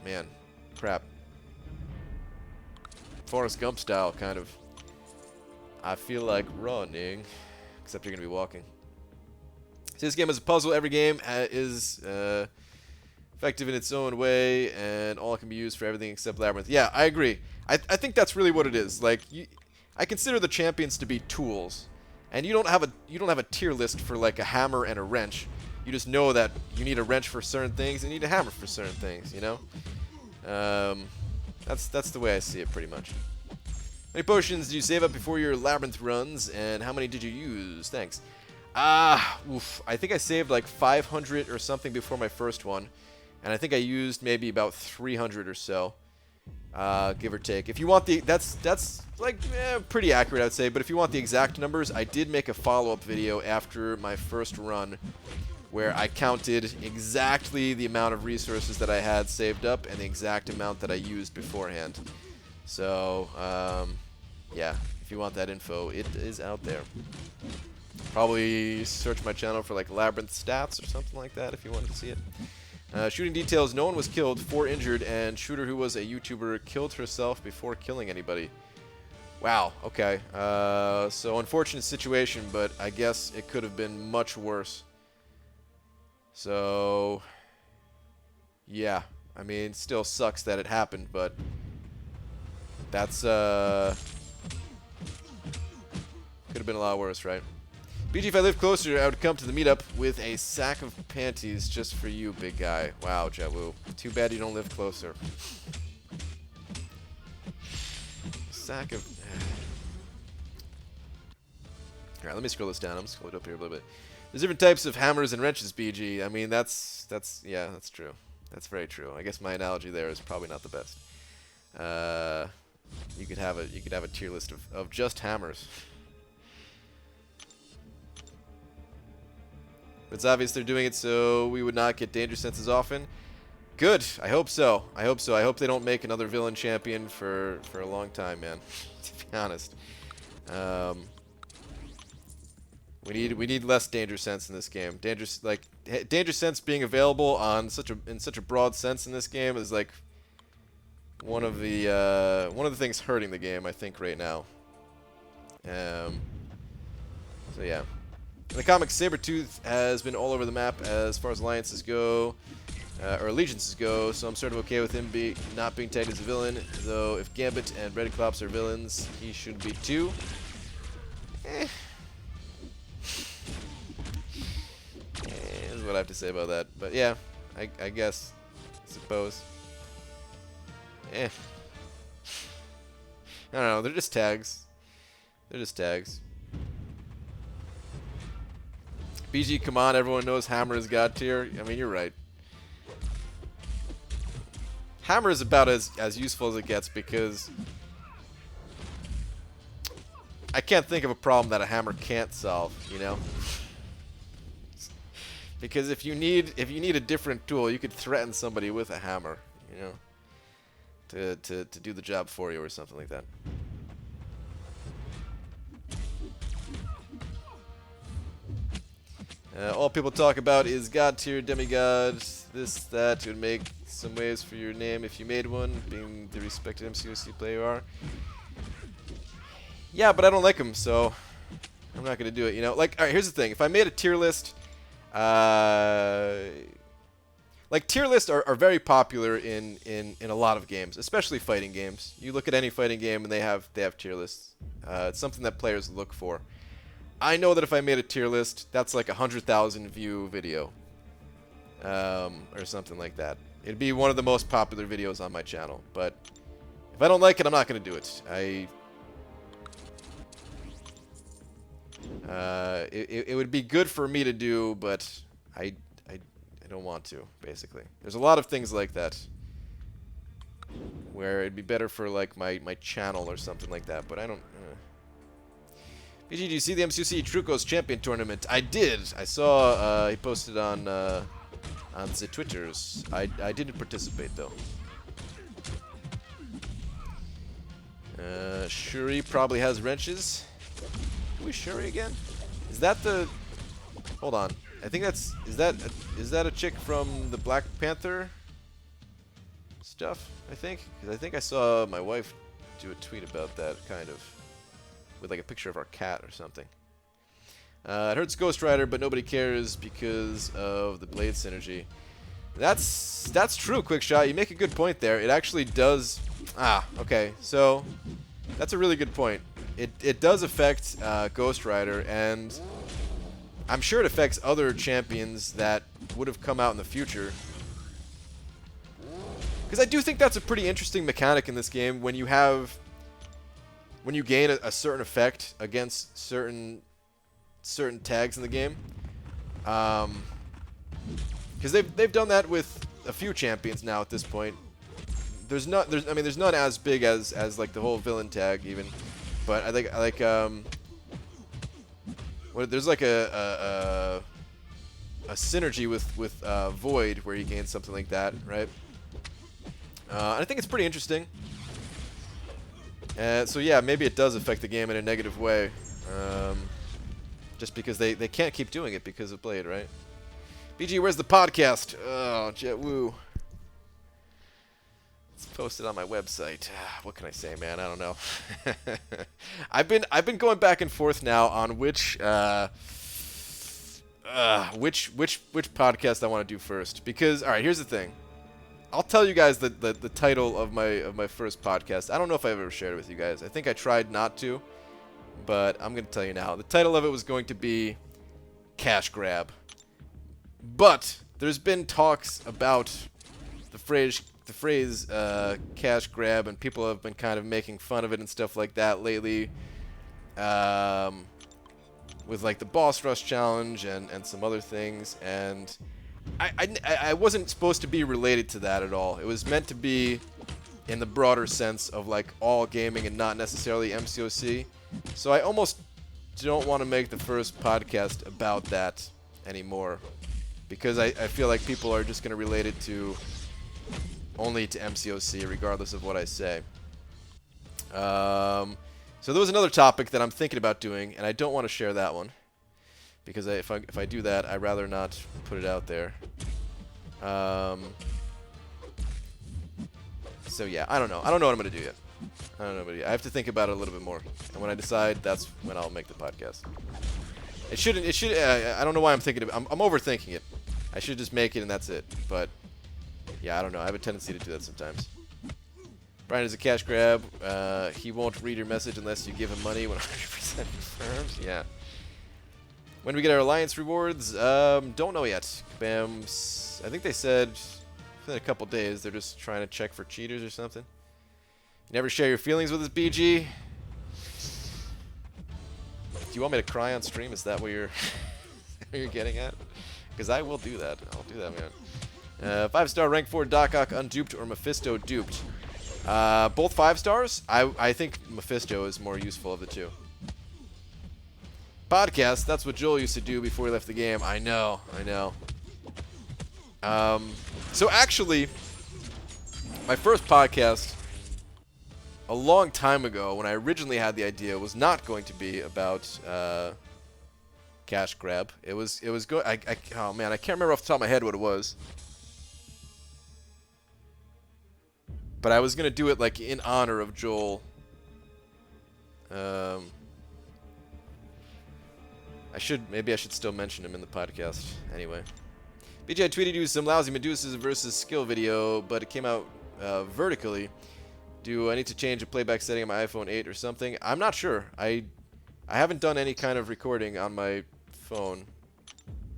S1: Man, crap. Forrest Gump style, kind of. I feel like running, except you're going to be walking. So this game is a puzzle. Every game is effective in its own way, and all can be used for everything except Labyrinth. Yeah, I agree. I think that's really what it is. Like, I consider the champions to be tools, and you don't have a tier list for like a hammer and a wrench. You just know that you need a wrench for certain things and you need a hammer for certain things, you know? That's the way I see it, pretty much. many potions did you save up before your labyrinth runs, and how many did you use? Thanks. Oof. I think I saved like 500 or something before my first one, and I think I used maybe about 300 or so, give or take. If you want the, that's like pretty accurate, I'd say. But if you want the exact numbers, I did make a follow-up video after my first run, where I counted exactly the amount of resources that I had saved up and the exact amount that I used beforehand. So, yeah, if you want that info, it is out there. Probably search my channel for like Labyrinth stats or something like that if you wanted to see it. Shooting details, no one was killed, 4 injured, and Shooter, who was a YouTuber, killed herself before killing anybody. Wow, okay. So unfortunate situation, but I guess it could have been much worse. So, yeah, I mean, still sucks that it happened, but that's, could have been a lot worse, right? BG, if I lived closer, I would come to the meetup with a sack of panties just for you, big guy. Wow, Jawu. Too bad you don't live closer. Sack of... Alright, let me scroll this down. I'm scrolling up here a little bit. There's different types of hammers and wrenches, BG. I mean, yeah, that's true. That's very true. I guess my analogy there is probably not the best. You could have a tier list of just hammers. It's obvious they're doing it so we would not get danger senses often. Good. I hope so. I hope so. I hope they don't make another villain champion for a long time, man. To be honest. We need less danger sense in this game. Danger sense being available on in such a broad sense in this game is like one of the things hurting the game, I think, right now. So yeah. In the comics, Sabretooth has been all over the map as far as alliances go, or allegiances go, so I'm sort of okay with him not being tagged as a villain, though if Gambit and Red Clops are villains, he should be too. That's what I have to say about that. But yeah, I guess, I suppose. I don't know, they're just tags. They're just tags. BG, come on, everyone knows Hammer is God tier. I mean, you're right. Hammer is about as useful as it gets because I can't think of a problem that a hammer can't solve, you know? Because if you need a different tool, you could threaten somebody with a hammer, you know, to do the job for you or something like that. All people talk about is God tier, demigod, this, that. It would make some waves for your name if you made one, being the respected MCOC player you are. Yeah, but I don't like them, so I'm not going to do it, you know? Like, alright, here's the thing. If I made a tier list, like, tier lists are very popular in a lot of games, especially fighting games. You look at any fighting game and they have tier lists. It's something that players look for. I know that if I made a tier list, that's like a 100,000 view video, or something like that. It'd be one of the most popular videos on my channel. But if I don't like it, I'm not going to do it. It would be good for me to do, but I don't want to. Basically, there's a lot of things like that where it'd be better for like my channel or something like that. But I don't. BG, do you see the MCOC Truco's Champion Tournament? I did. I saw he posted on the Twitters. I didn't participate though. Shuri probably has wrenches. Who is Shuri again? Is that the? Hold on. I think that's is that a chick from the Black Panther stuff? I think because I think I saw my wife do a tweet about that kind of. With like a picture of our cat or something. It hurts Ghost Rider, but nobody cares because of the blade synergy. That's true, Quickshot. You make a good point there. It actually does. Okay. So that's a really good point. It does affect Ghost Rider, and I'm sure it affects other champions that would have come out in the future. Because I do think that's a pretty interesting mechanic in this game when you have when you gain a certain effect against certain tags in the game. Because they've done that with a few champions now at this point. There's none as big as like the whole villain tag even, but I think there's like a synergy with Void where you gain something like that, right? And I think it's pretty interesting. So yeah, maybe it does affect the game in a negative way, just because they can't keep doing it because of Blade, right? BG, where's the podcast? Oh, Jet Woo. It's posted on my website. What can I say, man? I don't know. I've been going back and forth now on which podcast I want to do first. Because all right, here's the thing. I'll tell you guys the title of my first podcast. I don't know if I've ever shared it with you guys. I think I tried not to, but I'm gonna tell you now. The title of it was going to be Cash Grab. But there's been talks about the phrase cash grab, and people have been kind of making fun of it and stuff like that lately, with like the boss rush challenge and some other things, and I wasn't supposed to be related to that at all. It was meant to be in the broader sense of like all gaming and not necessarily MCOC. So I almost don't want to make the first podcast about that anymore, because I feel like people are just going to relate it to only to MCOC, regardless of what I say. So there was another topic that I'm thinking about doing, and I don't want to share that one, because if I do that, I'd rather not put it out there. So yeah, I don't know. I don't know what I'm gonna do yet. I don't know, but I have to think about it a little bit more, and when I decide, that's when I'll make the podcast. It shouldn't. It should. I don't know why I'm thinking of. I'm overthinking it. I should just make it and that's it. But yeah, I don't know. I have a tendency to do that sometimes. Brian is a cash grab. He won't read your message unless you give him money. 100% confirmed. Yeah. When do we get our alliance rewards? Don't know yet. Kabams. I think they said within a couple days. They're just trying to check for cheaters or something. You never share your feelings with us, BG. Do you want me to cry on stream? Is that what you're getting at? Because I will do that. I'll do that, man. 5-star rank 4 Doc Ock unduped or Mephisto duped. Both 5 stars. I think Mephisto is more useful of the two. Podcast. That's what Joel used to do before he left the game. I know. So actually, my first podcast a long time ago, when I originally had the idea, was not going to be about cash grab. It was good. Oh man, I can't remember off the top of my head what it was. But I was gonna do it like in honor of Joel. Maybe I should still mention him in the podcast. Anyway, BJ, I tweeted you some lousy Medusas versus skill video, but it came out vertically. Do I need to change a playback setting on my iPhone 8 or something? I'm not sure. I haven't done any kind of recording on my phone.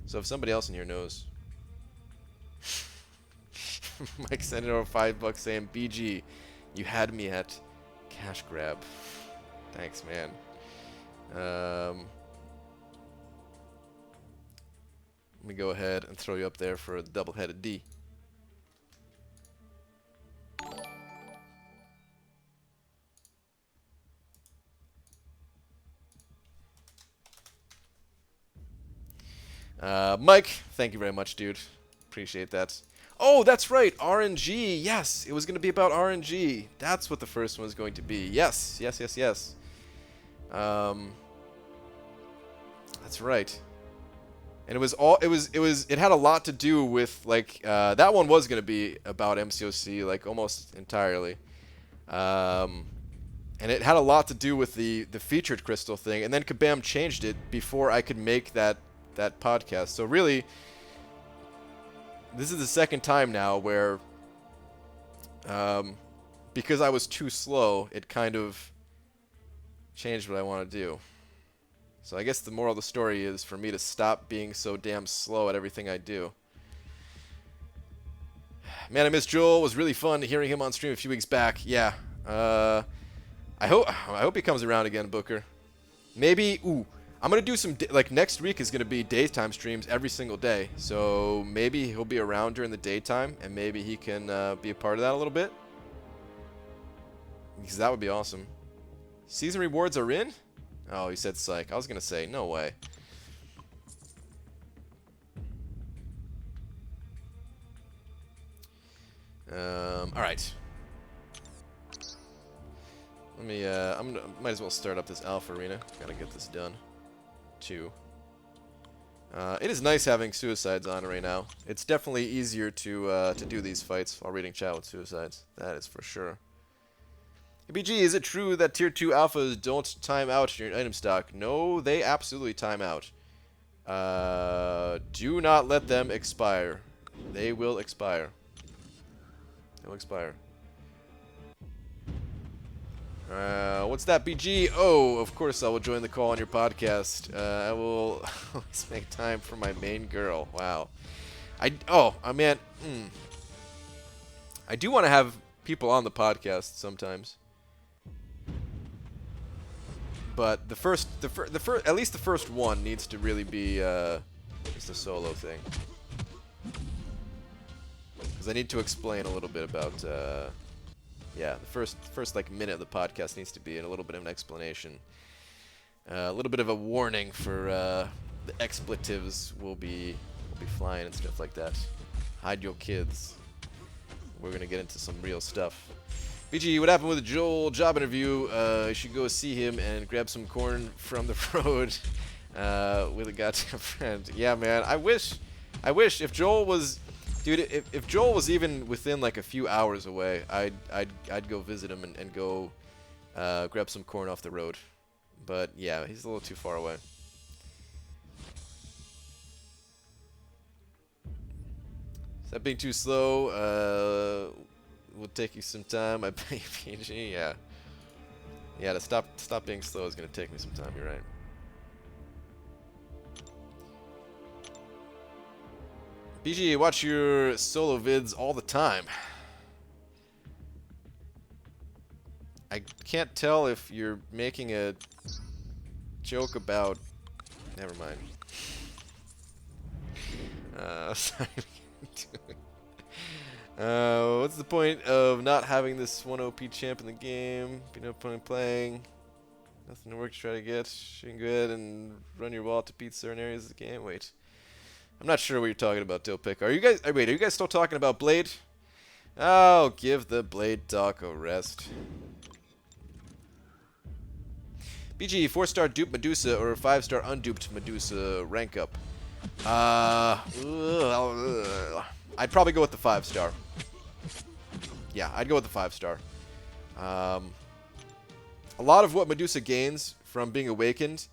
S1: So if somebody else in here knows. Mike sent it over $5 saying, BG, you had me at cash grab. Thanks, man. Let me go ahead and throw you up there for a double-headed D. Mike, thank you very much, dude. Appreciate that. Oh, that's right, RNG. Yes, it was going to be about RNG. That's what the first one was going to be. Yes. That's right. And it had a lot to do with like that one was going to be about MCOC like almost entirely. And it had a lot to do with the featured crystal thing, and then Kabam changed it before I could make that podcast. So really, this is the second time now where, because I was too slow, it kind of changed what I want to do. So I guess the moral of the story is for me to stop being so damn slow at everything I do. Man, I miss Joel. It was really fun hearing him on stream a few weeks back. Yeah. I hope he comes around again, Booker. Maybe, ooh, I'm gonna do some, like, next week is gonna be daytime streams every single day. So maybe he'll be around during the daytime, and maybe he can be a part of that a little bit. Because that would be awesome. Season rewards are in? Oh, he said psych. I was gonna say, no way. Alright. Let me, might as well start up this alpha arena. Gotta get this done. 2. It is nice having suicides on right now. It's definitely easier to do these fights while reading chat with suicides. That is for sure. BG, is it true that tier 2 alphas don't time out your item stock? No, they absolutely time out. Do not let them expire. They will expire. They'll expire. What's that, BG? Oh, of course I will join the call on your podcast. I will always make time for my main girl. Wow. I do want to have people on the podcast sometimes. But at least the first one needs to really be just a solo thing. Because I need to explain a little bit about, yeah, the first like minute of the podcast needs to be a little bit of an explanation. A little bit of a warning for the expletives will be flying and stuff like that. Hide your kids. We're gonna get into some real stuff. BG, what happened with the Joel job interview? You should go see him and grab some corn from the road with a goddamn friend. Yeah, man. I wish if Joel was, dude, if Joel was even within like a few hours away, I'd go visit him and go grab some corn off the road. But yeah, he's a little too far away. Is that being too slow? Will take you some time. I pay PG. Yeah. Yeah, to stop being slow is gonna take me some time. You're right. BG, watch your solo vids all the time. I can't tell if you're making a joke about. Never mind. Sorry. What's the point of not having this 1 OP champ in the game? Be no point in playing. Nothing to work to try to get. You can go ahead and run your wall to beat certain areas of the game. Wait. I'm not sure what you're talking about, Dillpick. Are you guys still talking about Blade? Oh, give the Blade talk a rest. BG, 4-star dupe Medusa or 5-star unduped Medusa rank up? I'd probably go with the 5-star. Yeah, I'd go with the 5-star. A lot of what Medusa gains from being awakened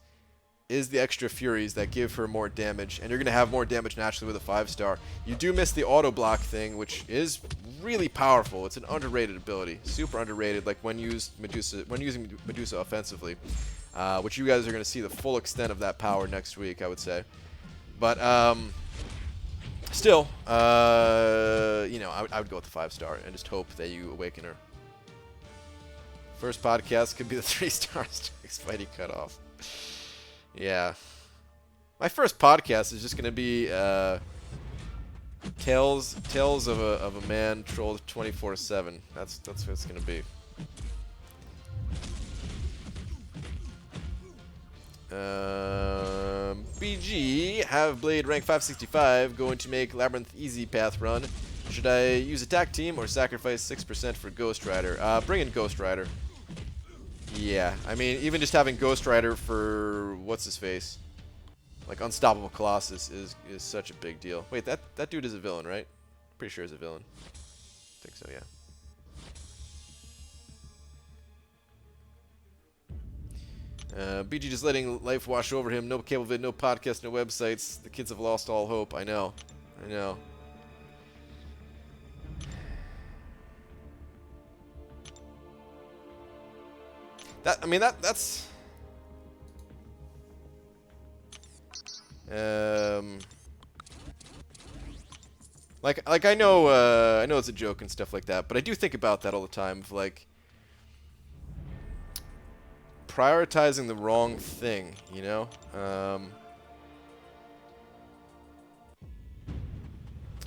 S1: is the extra furies that give her more damage, and you're going to have more damage naturally with a 5-star. You do miss the auto block thing, which is really powerful. It's an underrated ability, super underrated. Like when using Medusa offensively, which you guys are going to see the full extent of that power next week, I would say. But still, you know, I would go with the 5-star and just hope that you awaken her. First podcast could be the 3-star Strix fighting cutoff. Yeah. My first podcast is just going to be tales of a man trolled 24/7. That's what it's going to be. BG, have Blade rank 565, going to make Labyrinth easy path run. Should I use attack team or sacrifice 6% for Ghost Rider? Bring in Ghost Rider. Yeah, I mean, even just having Ghost Rider for what's his face, like Unstoppable Colossus, is such a big deal. Wait, that dude is a villain, right? Pretty sure he's a villain. I think so, yeah. BG just letting life wash over him. No cable vid, no podcast, no websites. The kids have lost all hope. I know. I know. That's like I know it's a joke and stuff like that, but I do think about that all the time. Of like, prioritizing the wrong thing, you know?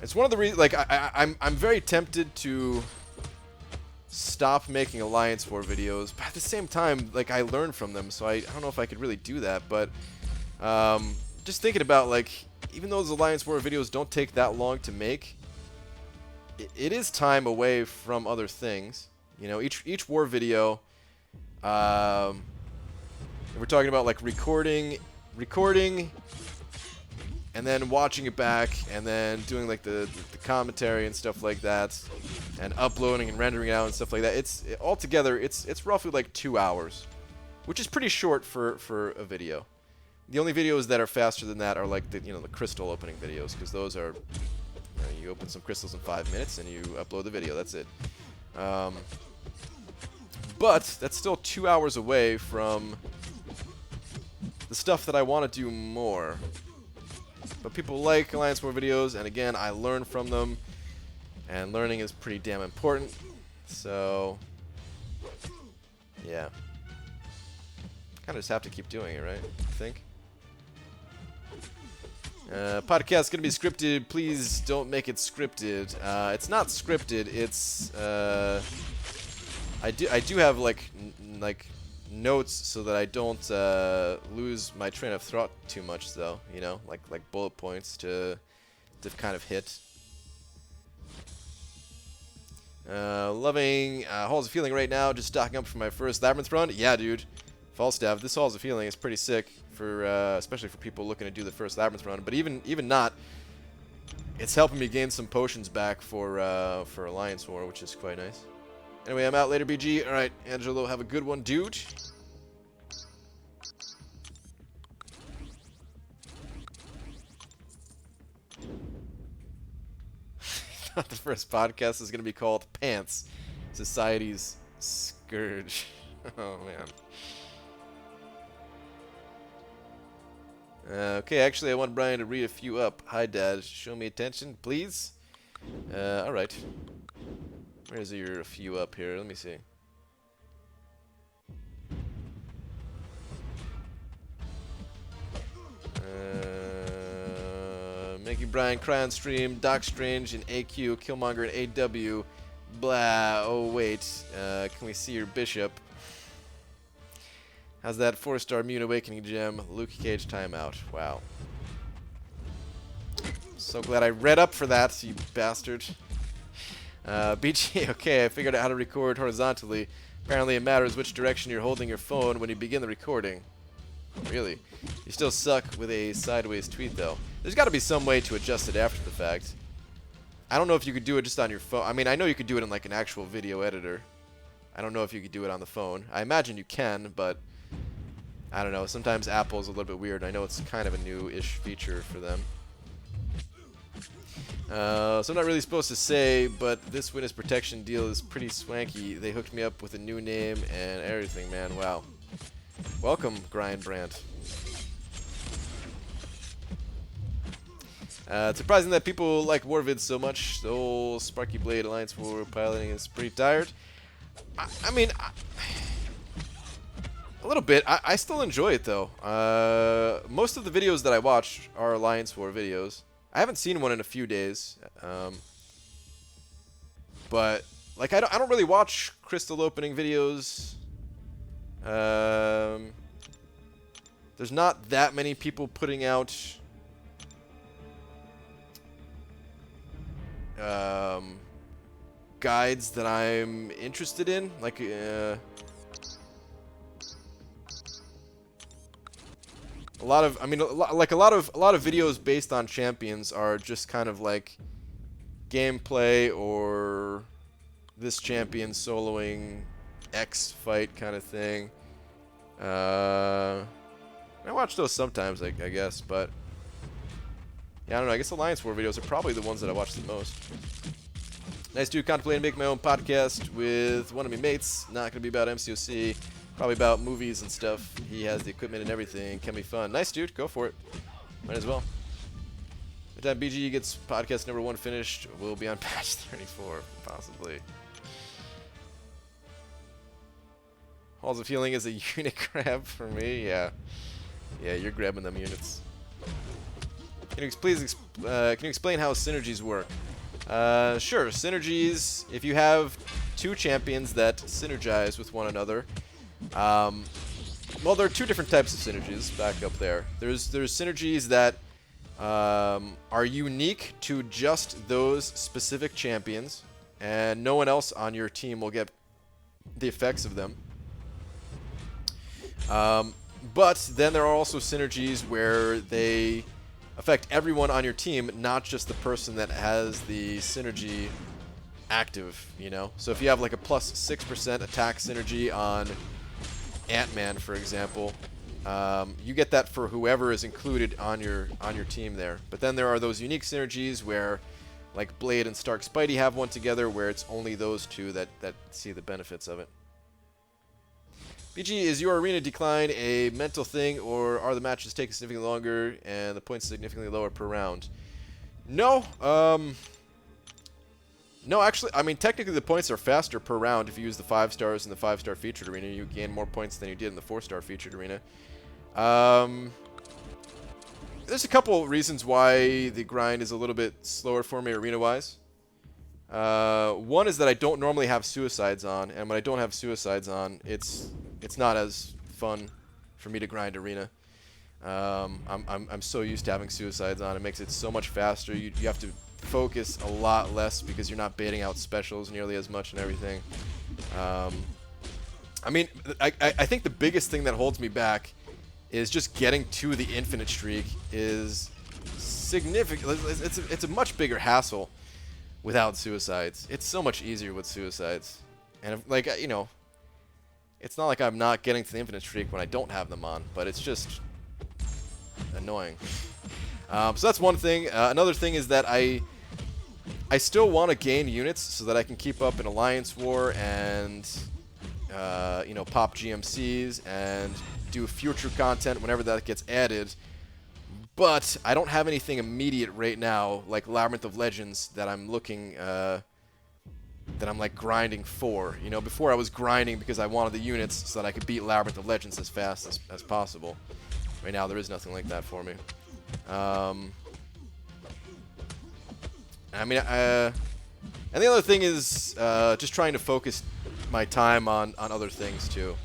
S1: It's one of the reasons, like, I'm very tempted to stop making Alliance War videos, but at the same time, like, I learn from them, so I don't know if I could really do that, but just thinking about, like, even though those Alliance War videos don't take that long to make, it is time away from other things. You know, each war video, we're talking about, like, recording, and then watching it back, and then doing, like, the commentary and stuff like that, and uploading and rendering it out and stuff like that. Altogether, it's roughly like 2 hours, which is pretty short for a video. The only videos that are faster than that are like the crystal opening videos, because those are, you open some crystals in 5 minutes and you upload the video. That's it. But that's still 2 hours away from the stuff that I want to do more. But people like Alliance War videos, and again, I learn from them, and learning is pretty damn important. So, yeah. Kind of just have to keep doing it, right? I think. Podcast's gonna be scripted. Please don't make it scripted. It's not scripted. It's I do have like notes so that I don't lose my train of thought too much, though. You know, like bullet points to kind of hit. Loving Halls of Feeling right now. Just stocking up for my first Labyrinth run. Yeah, dude. Falstaff. This Halls of Feeling is pretty sick for especially for people looking to do the first Labyrinth run. But even not, it's helping me gain some potions back for Alliance War, which is quite nice. Anyway, I'm out later, BG. All right, Angelo, have a good one, dude. Thought the first podcast is gonna be called Pants, Society's Scourge. Oh man. Okay, actually, I want Brian to read a few up. Hi, Dad. Show me attention, please. All right. Where's your few up here? Let me see. Making Brian cry on stream. Doc Strange and AQ. Killmonger and AW. Blah. Oh, wait. Can we see your bishop? How's that 4-star Mune Awakening gem? Luke Cage timeout. Wow. So glad I read up for that, you bastard. BG, okay, I figured out how to record horizontally. Apparently it matters which direction you're holding your phone when you begin the recording. Really? You still suck with a sideways tweet, though. There's got to be some way to adjust it after the fact. I don't know if you could do it just on your phone. I mean, I know you could do it in like an actual video editor. I don't know if you could do it on the phone. I imagine you can, but I don't know. Sometimes Apple's a little bit weird. I know it's kind of a new-ish feature for them. So I'm not really supposed to say, but this witness protection deal is pretty swanky. They hooked me up with a new name and everything, man. Wow. Welcome, Grind Brand. It's surprising that people like Warvid so much. The whole Sparky Blade Alliance War piloting is pretty tired. I mean, a little bit. I still enjoy it, though. Most of the videos that I watch are Alliance War videos. I haven't seen one in a few days, but like I don't really watch crystal opening videos. There's not that many people putting out guides that I'm interested in. Like a lot of videos based on champions are just kind of like gameplay or this champion soloing X fight kind of thing. I watch those sometimes, I guess, but yeah, I don't know. I guess Alliance War videos are probably the ones that I watch the most. Nice dude, contemplating making my own podcast with one of my mates. Not gonna be about MCOC. Probably about movies and stuff. He has the equipment and everything. Can be fun. Nice, dude. Go for it. Might as well. By the time BG gets podcast number 1 finished, we'll be on patch 34, possibly. Halls of Healing is a unit grab for me. Yeah. Yeah, you're grabbing them units. Can you please can you explain how synergies work? Sure. Synergies, if you have two champions that synergize with one another, well, there are two different types of synergies. Back up there. There's synergies that are unique to just those specific champions, and no one else on your team will get the effects of them. But then there are also synergies where they affect everyone on your team, not just the person that has the synergy active, you know? So if you have like a plus 6% attack synergy on Ant-Man, for example, you get that for whoever is included on your team there. But then there are those unique synergies where, like Blade and Stark Spidey have one together, where it's only those two that see the benefits of it. BG, is your arena decline a mental thing, or are the matches taking significantly longer and the points significantly lower per round? No. No, actually, I mean, technically the points are faster per round if you use the 5 stars in the 5-star featured arena. You gain more points than you did in the 4-star featured arena. There's a couple reasons why the grind is a little bit slower for me arena-wise. One is that I don't normally have suicides on, and when I don't have suicides on, it's not as fun for me to grind arena. I'm so used to having suicides on. It makes it so much faster. You have to focus a lot less because you're not baiting out specials nearly as much and everything. I mean, I think the biggest thing that holds me back is just getting to the infinite streak is significant. It's a much bigger hassle without suicides. It's so much easier with suicides. And if, like, you know, it's not like I'm not getting to the infinite streak when I don't have them on, but it's just annoying. So that's one thing. Another thing is that I still want to gain units so that I can keep up an Alliance War and you know, pop GMCs and do future content whenever that gets added. But I don't have anything immediate right now, like Labyrinth of Legends, that I'm looking, that I'm like grinding for. You know, before I was grinding because I wanted the units so that I could beat Labyrinth of Legends as fast as possible. Right now, there is nothing like that for me. I mean, and the other thing is just trying to focus my time on other things too.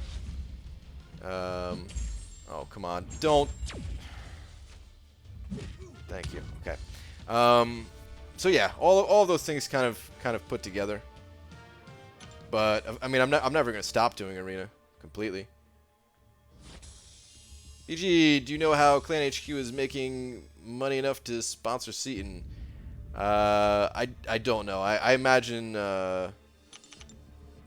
S1: Oh, come on, don't. Thank you. Okay. So yeah, all of those things kind of put together. But I mean, I'm never gonna stop doing arena completely. BG, do you know how Clan HQ is making money enough to sponsor Seaton? I don't know. I imagine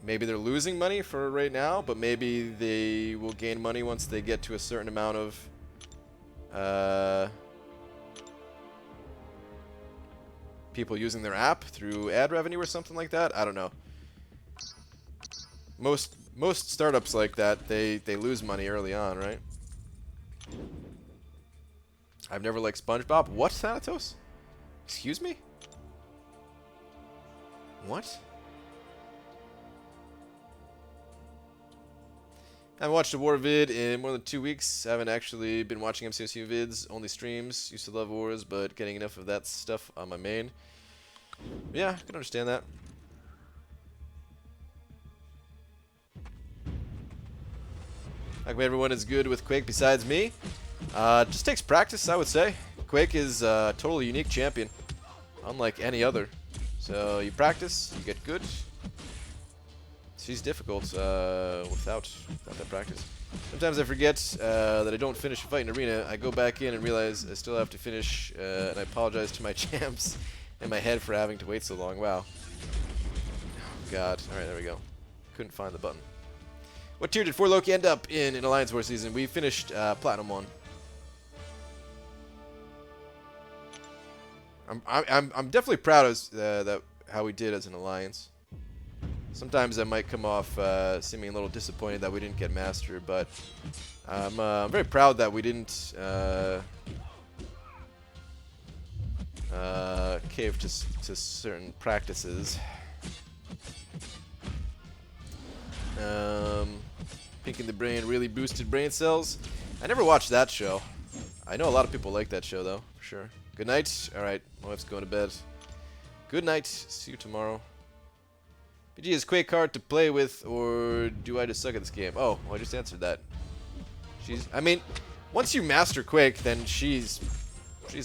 S1: maybe they're losing money for right now, but maybe they will gain money once they get to a certain amount of people using their app through ad revenue or something like that. I don't know. Most startups like that, they lose money early on, right? I've never liked SpongeBob. What, Thanatos? Excuse me? What? I haven't watched a war vid in more than 2 weeks. I haven't actually been watching MCSU vids, only streams. Used to love wars, but getting enough of that stuff on my main. Yeah, I can understand that. How come everyone is good with Quake besides me? Just takes practice, I would say. Quake is a totally unique champion, unlike any other. So you practice, you get good. She's difficult without that practice. Sometimes I forget that I don't finish a fight in arena. I go back in and realize I still have to finish, and I apologize to my champs and my head for having to wait so long. Wow. Oh, God. Alright, there we go. Couldn't find the button. What tier did 4 Loki end up in Alliance War season? We finished Platinum 1. I'm definitely proud of how we did as an alliance. Sometimes I might come off seeming a little disappointed that we didn't get Master, but I'm very proud that we didn't cave to certain practices. Pink in the Brain really boosted brain cells. I never watched that show. I know a lot of people like that show, though, for sure. Good night. All right, my wife's going to bed. Good night. See you tomorrow. BG, is Quake hard to play with, or do I just suck at this game? Oh, well, I just answered that. I mean, once you master Quake, then she's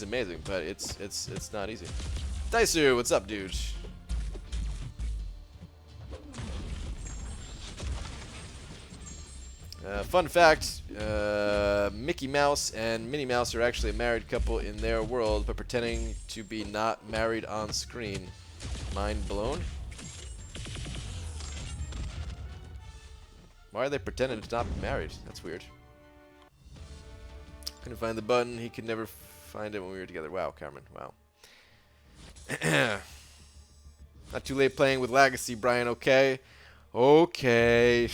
S1: amazing, but it's not easy. Dicer, what's up, dude? Fun fact, Mickey Mouse and Minnie Mouse are actually a married couple in their world, but pretending to be not married on screen. Mind blown? Why are they pretending to not be married? That's weird. Couldn't find the button. He could never find it when we were together. Wow, Cameron. Wow. Not too late playing with Legacy, Brian. Okay. Okay.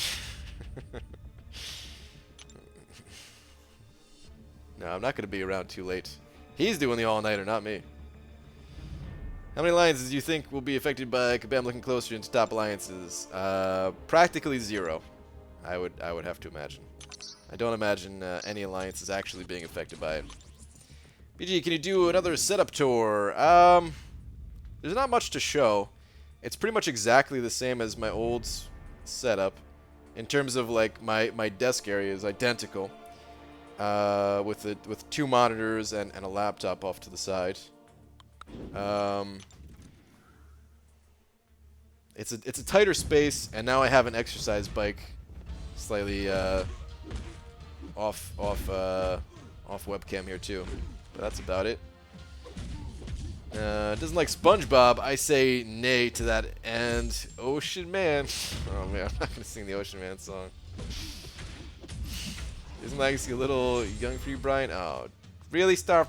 S1: No, I'm not going to be around too late. He's doing the all-nighter, not me. How many alliances do you think will be affected by Kabam looking closer into top alliances? Practically 0. I would have to imagine. I don't imagine any alliances actually being affected by it. BG, can you do another setup tour? There's not much to show. It's pretty much exactly the same as my old setup. In terms of like my desk area is identical. With 2 monitors and a laptop off to the side. It's a tighter space, and now I have an exercise bike, slightly off webcam here too. But that's about it. Doesn't like SpongeBob. I say nay to that. And Ocean Man. Oh man, I'm not gonna sing the Ocean Man song. Isn't Legacy a little young for you, Brian? Oh, really, Starfighter?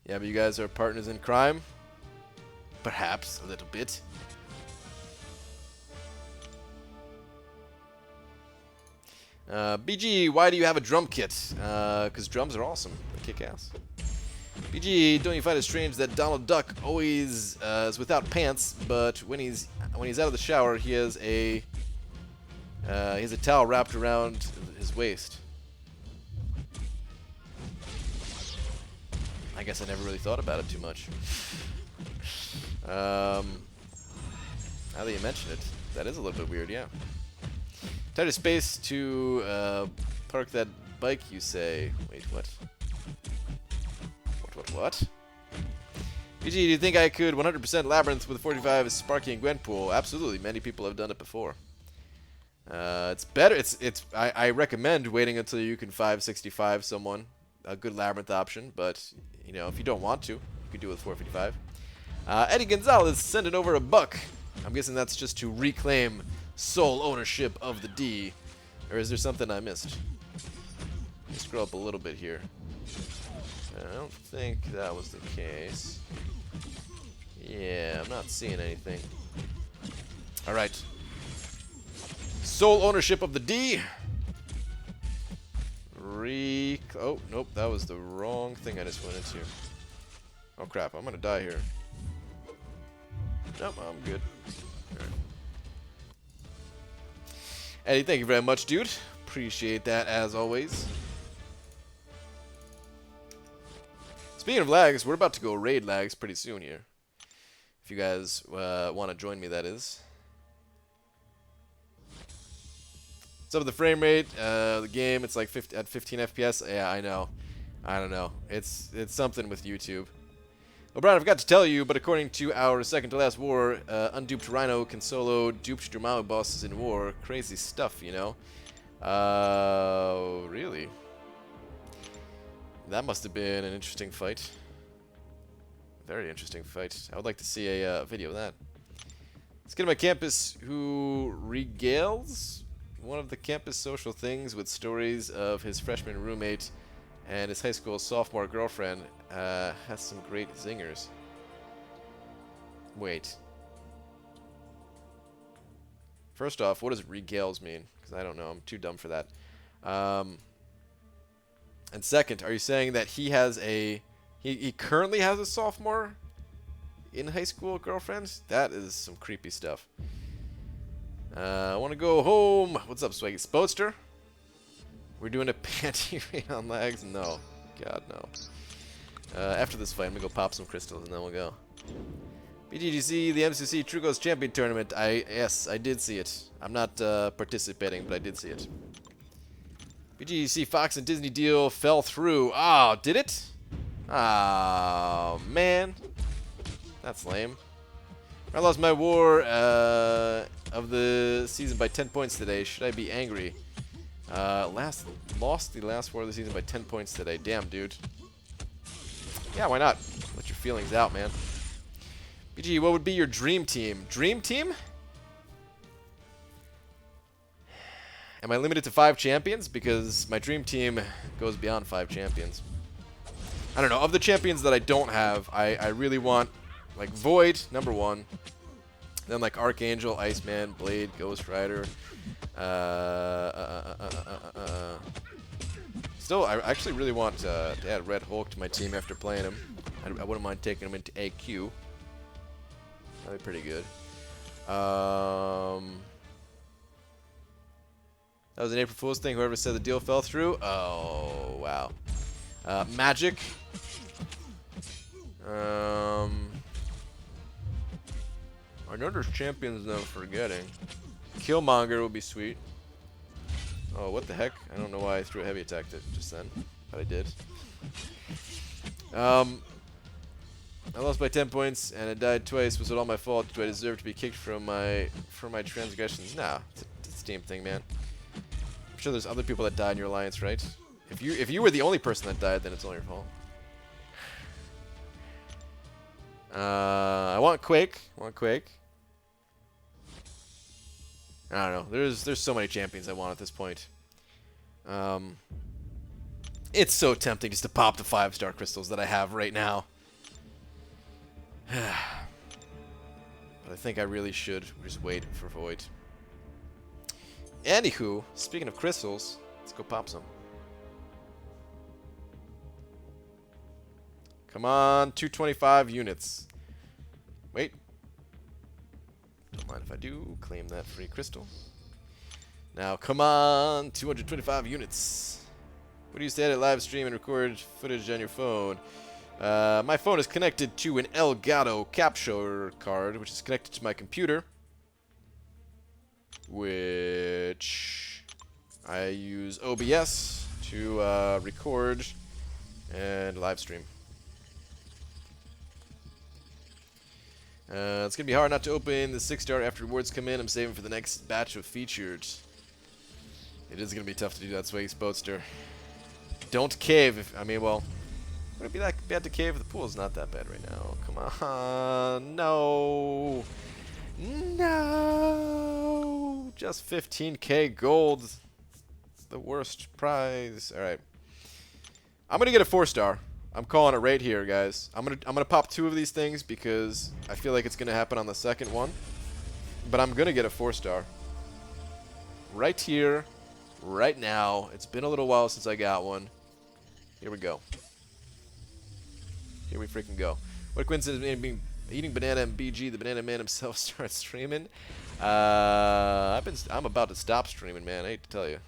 S1: Yeah, but you guys are partners in crime? Perhaps a little bit. BG, why do you have a drum kit? Because drums are awesome. They kick ass. BG, don't you find it strange that Donald Duck always is without pants, but when he's out of the shower, he has a towel wrapped around his waist? I guess I never really thought about it too much. Now that you mention it, that is a little bit weird, yeah. Tighter space to park that bike, you say. Wait, what? What? BG, do you think I could 100% Labyrinth with 45 Sparky and Gwenpool? Absolutely. Many people have done it before. It's better. I recommend waiting until you can 565 someone. A good Labyrinth option, but you know, if you don't want to, you could do it with 455. Eddie Gonzalez sending over $1. I'm guessing that's just to reclaim sole ownership of the D. Or is there something I missed? Let's scroll up a little bit here. I don't think that was the case. Yeah, I'm not seeing anything. Alright. Sole ownership of the D. Oh, nope, that was the wrong thing I just went into. Oh crap, I'm gonna die here. Nope, I'm good. Right. Eddie, thank you very much, dude. Appreciate that as always. Speaking of lags, we're about to go raid lags pretty soon here. If you guys want to join me, that is. What's up with the frame rate? The game, it's like at 15 FPS. Yeah, I know. I don't know. It's something with YouTube. Well, Brian, I forgot to tell you, but according to our second to last war, unduped Rhino can solo duped Dormammu bosses in war. Crazy stuff, you know. Really? That must have been an interesting fight. Very interesting fight. I would like to see a video of that. Let's get to my campus who regales one of the campus social things with stories of his freshman roommate and his high school sophomore girlfriend. Has some great zingers. Wait. First off, what does regales mean? Because I don't know. I'm too dumb for that. And second, are you saying that he has he currently has a sophomore in high school girlfriend? That is some creepy stuff. I want to go home. What's up, Swaggy? Spoadster? We're doing a panty raid on lags? No. God, no. After this fight, I'm going to go pop some crystals, and then we'll go. BGGC, the MCC True Ghost Champion Tournament. Yes, I did see it. I'm not participating, but I did see it. BGGC Fox and Disney deal fell through. Oh, did it? Oh, man. That's lame. I lost my war of the season by 10 points today. Should I be angry? Lost the last war of the season by 10 points today. Damn, dude. Yeah, why not? Let your feelings out, man. BG, what would be your dream team? Dream team? Am I limited to 5 champions? Because my dream team goes beyond 5 champions. I don't know. Of the champions that I don't have, I really want, like, Void, number 1. Then, like, Archangel, Iceman, Blade, Ghost Rider. Still, I actually really want to add Red Hulk to my team after playing him. I wouldn't mind taking him into AQ. That'd be pretty good. That was an April Fool's thing. Whoever said the deal fell through. Oh, wow. Magic. I know there's champions that I'm forgetting. Killmonger would be sweet. Oh, what the heck? I don't know why I threw a heavy attack just then, but I did. I lost by 10 points and I died twice. Was it all my fault? Do I deserve to be kicked from my transgressions? Nah, it's a team thing, man. I'm sure there's other people that died in your alliance, right? If you were the only person that died, then it's all your fault. I want Quake. I don't know. There's so many champions I want at this point. It's so tempting just to pop the 5-star crystals that I have right now. But I think I really should just wait for Void. Anywho, speaking of crystals, let's go pop some. Come on, 225 units. Wait. Don't mind if I do. Claim that free crystal. Now, come on, 225 units. What do you say to live stream and record footage on your phone? My phone is connected to an Elgato capture card, which is connected to my computer, which I use OBS to record and live stream. It's going to be hard not to open the 6-star after rewards come in. I'm saving for the next batch of featured. It is going to be tough to do that, Swaggy Spoadster. Don't cave. Well, would it be that bad to cave? The pool is not that bad right now. Come on. No. No. Just 15k gold. It's the worst prize. All right. I'm going to get a 4-star. I'm calling it right here, guys. I'm gonna pop 2 of these things because I feel like it's gonna happen on the second one. But I'm gonna get a 4-star. Right here, right now. It's been a little while since I got one. Here we go. Here we freaking go. What a coincidence being eating banana and BG, the banana man himself, starts streaming. I'm about to stop streaming, man. I hate to tell you.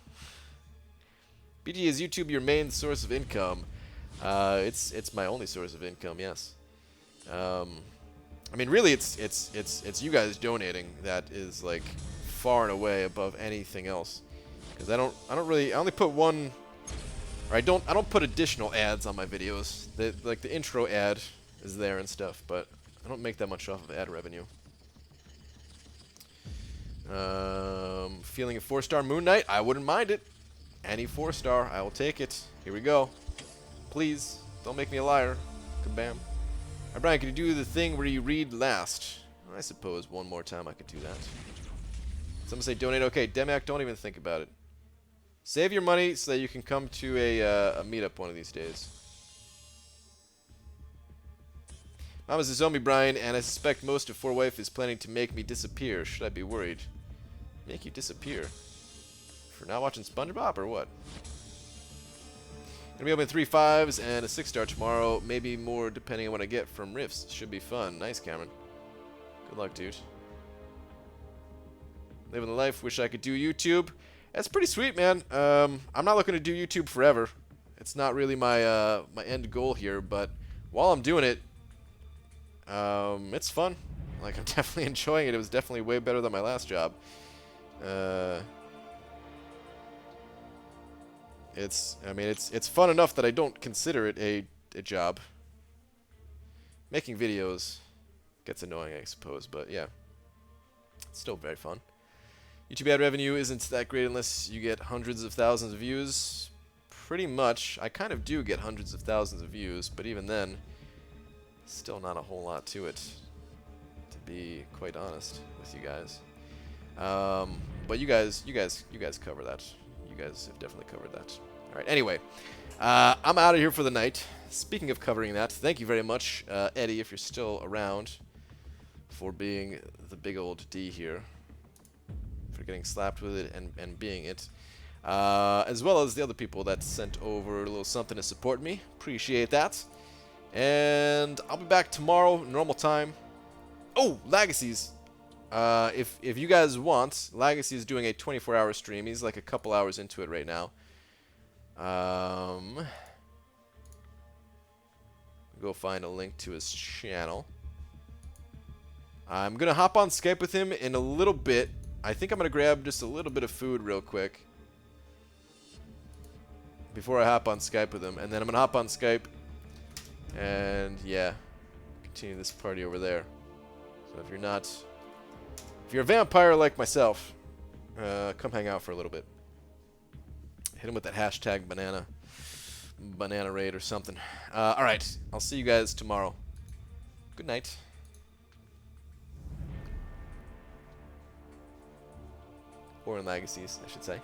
S1: BG, is YouTube your main source of income? It's my only source of income, yes. Really, it's you guys donating that is like far and away above anything else. Because I only put one, or I don't put additional ads on my videos. Like the intro ad is there and stuff, but I don't make that much off of ad revenue. Feeling a 4-star Moon Knight? I wouldn't mind it. Any 4-star, I will take it. Here we go. Please, don't make me a liar. Kabam. Alright, Brian, can you do the thing where you read last? I suppose one more time I could do that. Someone say donate. Okay, Demac, don't even think about it. Save your money so that you can come to a meetup one of these days. Mama's a zombie, Brian, and I suspect most of 4Wife is planning to make me disappear. Should I be worried? Make you disappear? For not watching SpongeBob or what? Gonna be opening 3 5s and a 6-star tomorrow. Maybe more depending on what I get from Rifts. Should be fun. Nice, Cameron. Good luck, dude. Living the life. Wish I could do YouTube. That's pretty sweet, man. I'm not looking to do YouTube forever. It's not really my my end goal here, but while I'm doing it, it's fun. Like, I'm definitely enjoying it. It was definitely way better than my last job. I mean, it's fun enough that I don't consider it a job. Making videos gets annoying, I suppose, but yeah, it's still very fun. YouTube ad revenue isn't that great unless you get hundreds of thousands of views. Pretty much, I kind of do get hundreds of thousands of views, but even then, still not a whole lot to it, to be quite honest with you guys. But you guys cover that. You guys have definitely covered that. All right. Anyway, I'm out of here for the night. Speaking of covering that, thank you very much, Eddie, if you're still around, for being the big old D here, for getting slapped with it and being it, as well as the other people that sent over a little something to support me. Appreciate that. And I'll be back tomorrow, normal time. Oh, Legacies. If you guys want, Legacy is doing a 24-hour stream. He's like a couple hours into it right now. Go find a link to his channel. I'm gonna hop on Skype with him in a little bit. I think I'm gonna grab just a little bit of food real quick before I hop on Skype with him, and then I'm gonna hop on Skype and yeah, continue this party over there. So if you're a vampire like myself, come hang out for a little bit. Hit him with that hashtag banana raid or something. All right, I'll see you guys tomorrow. Good night. Or in Legacies, I should say.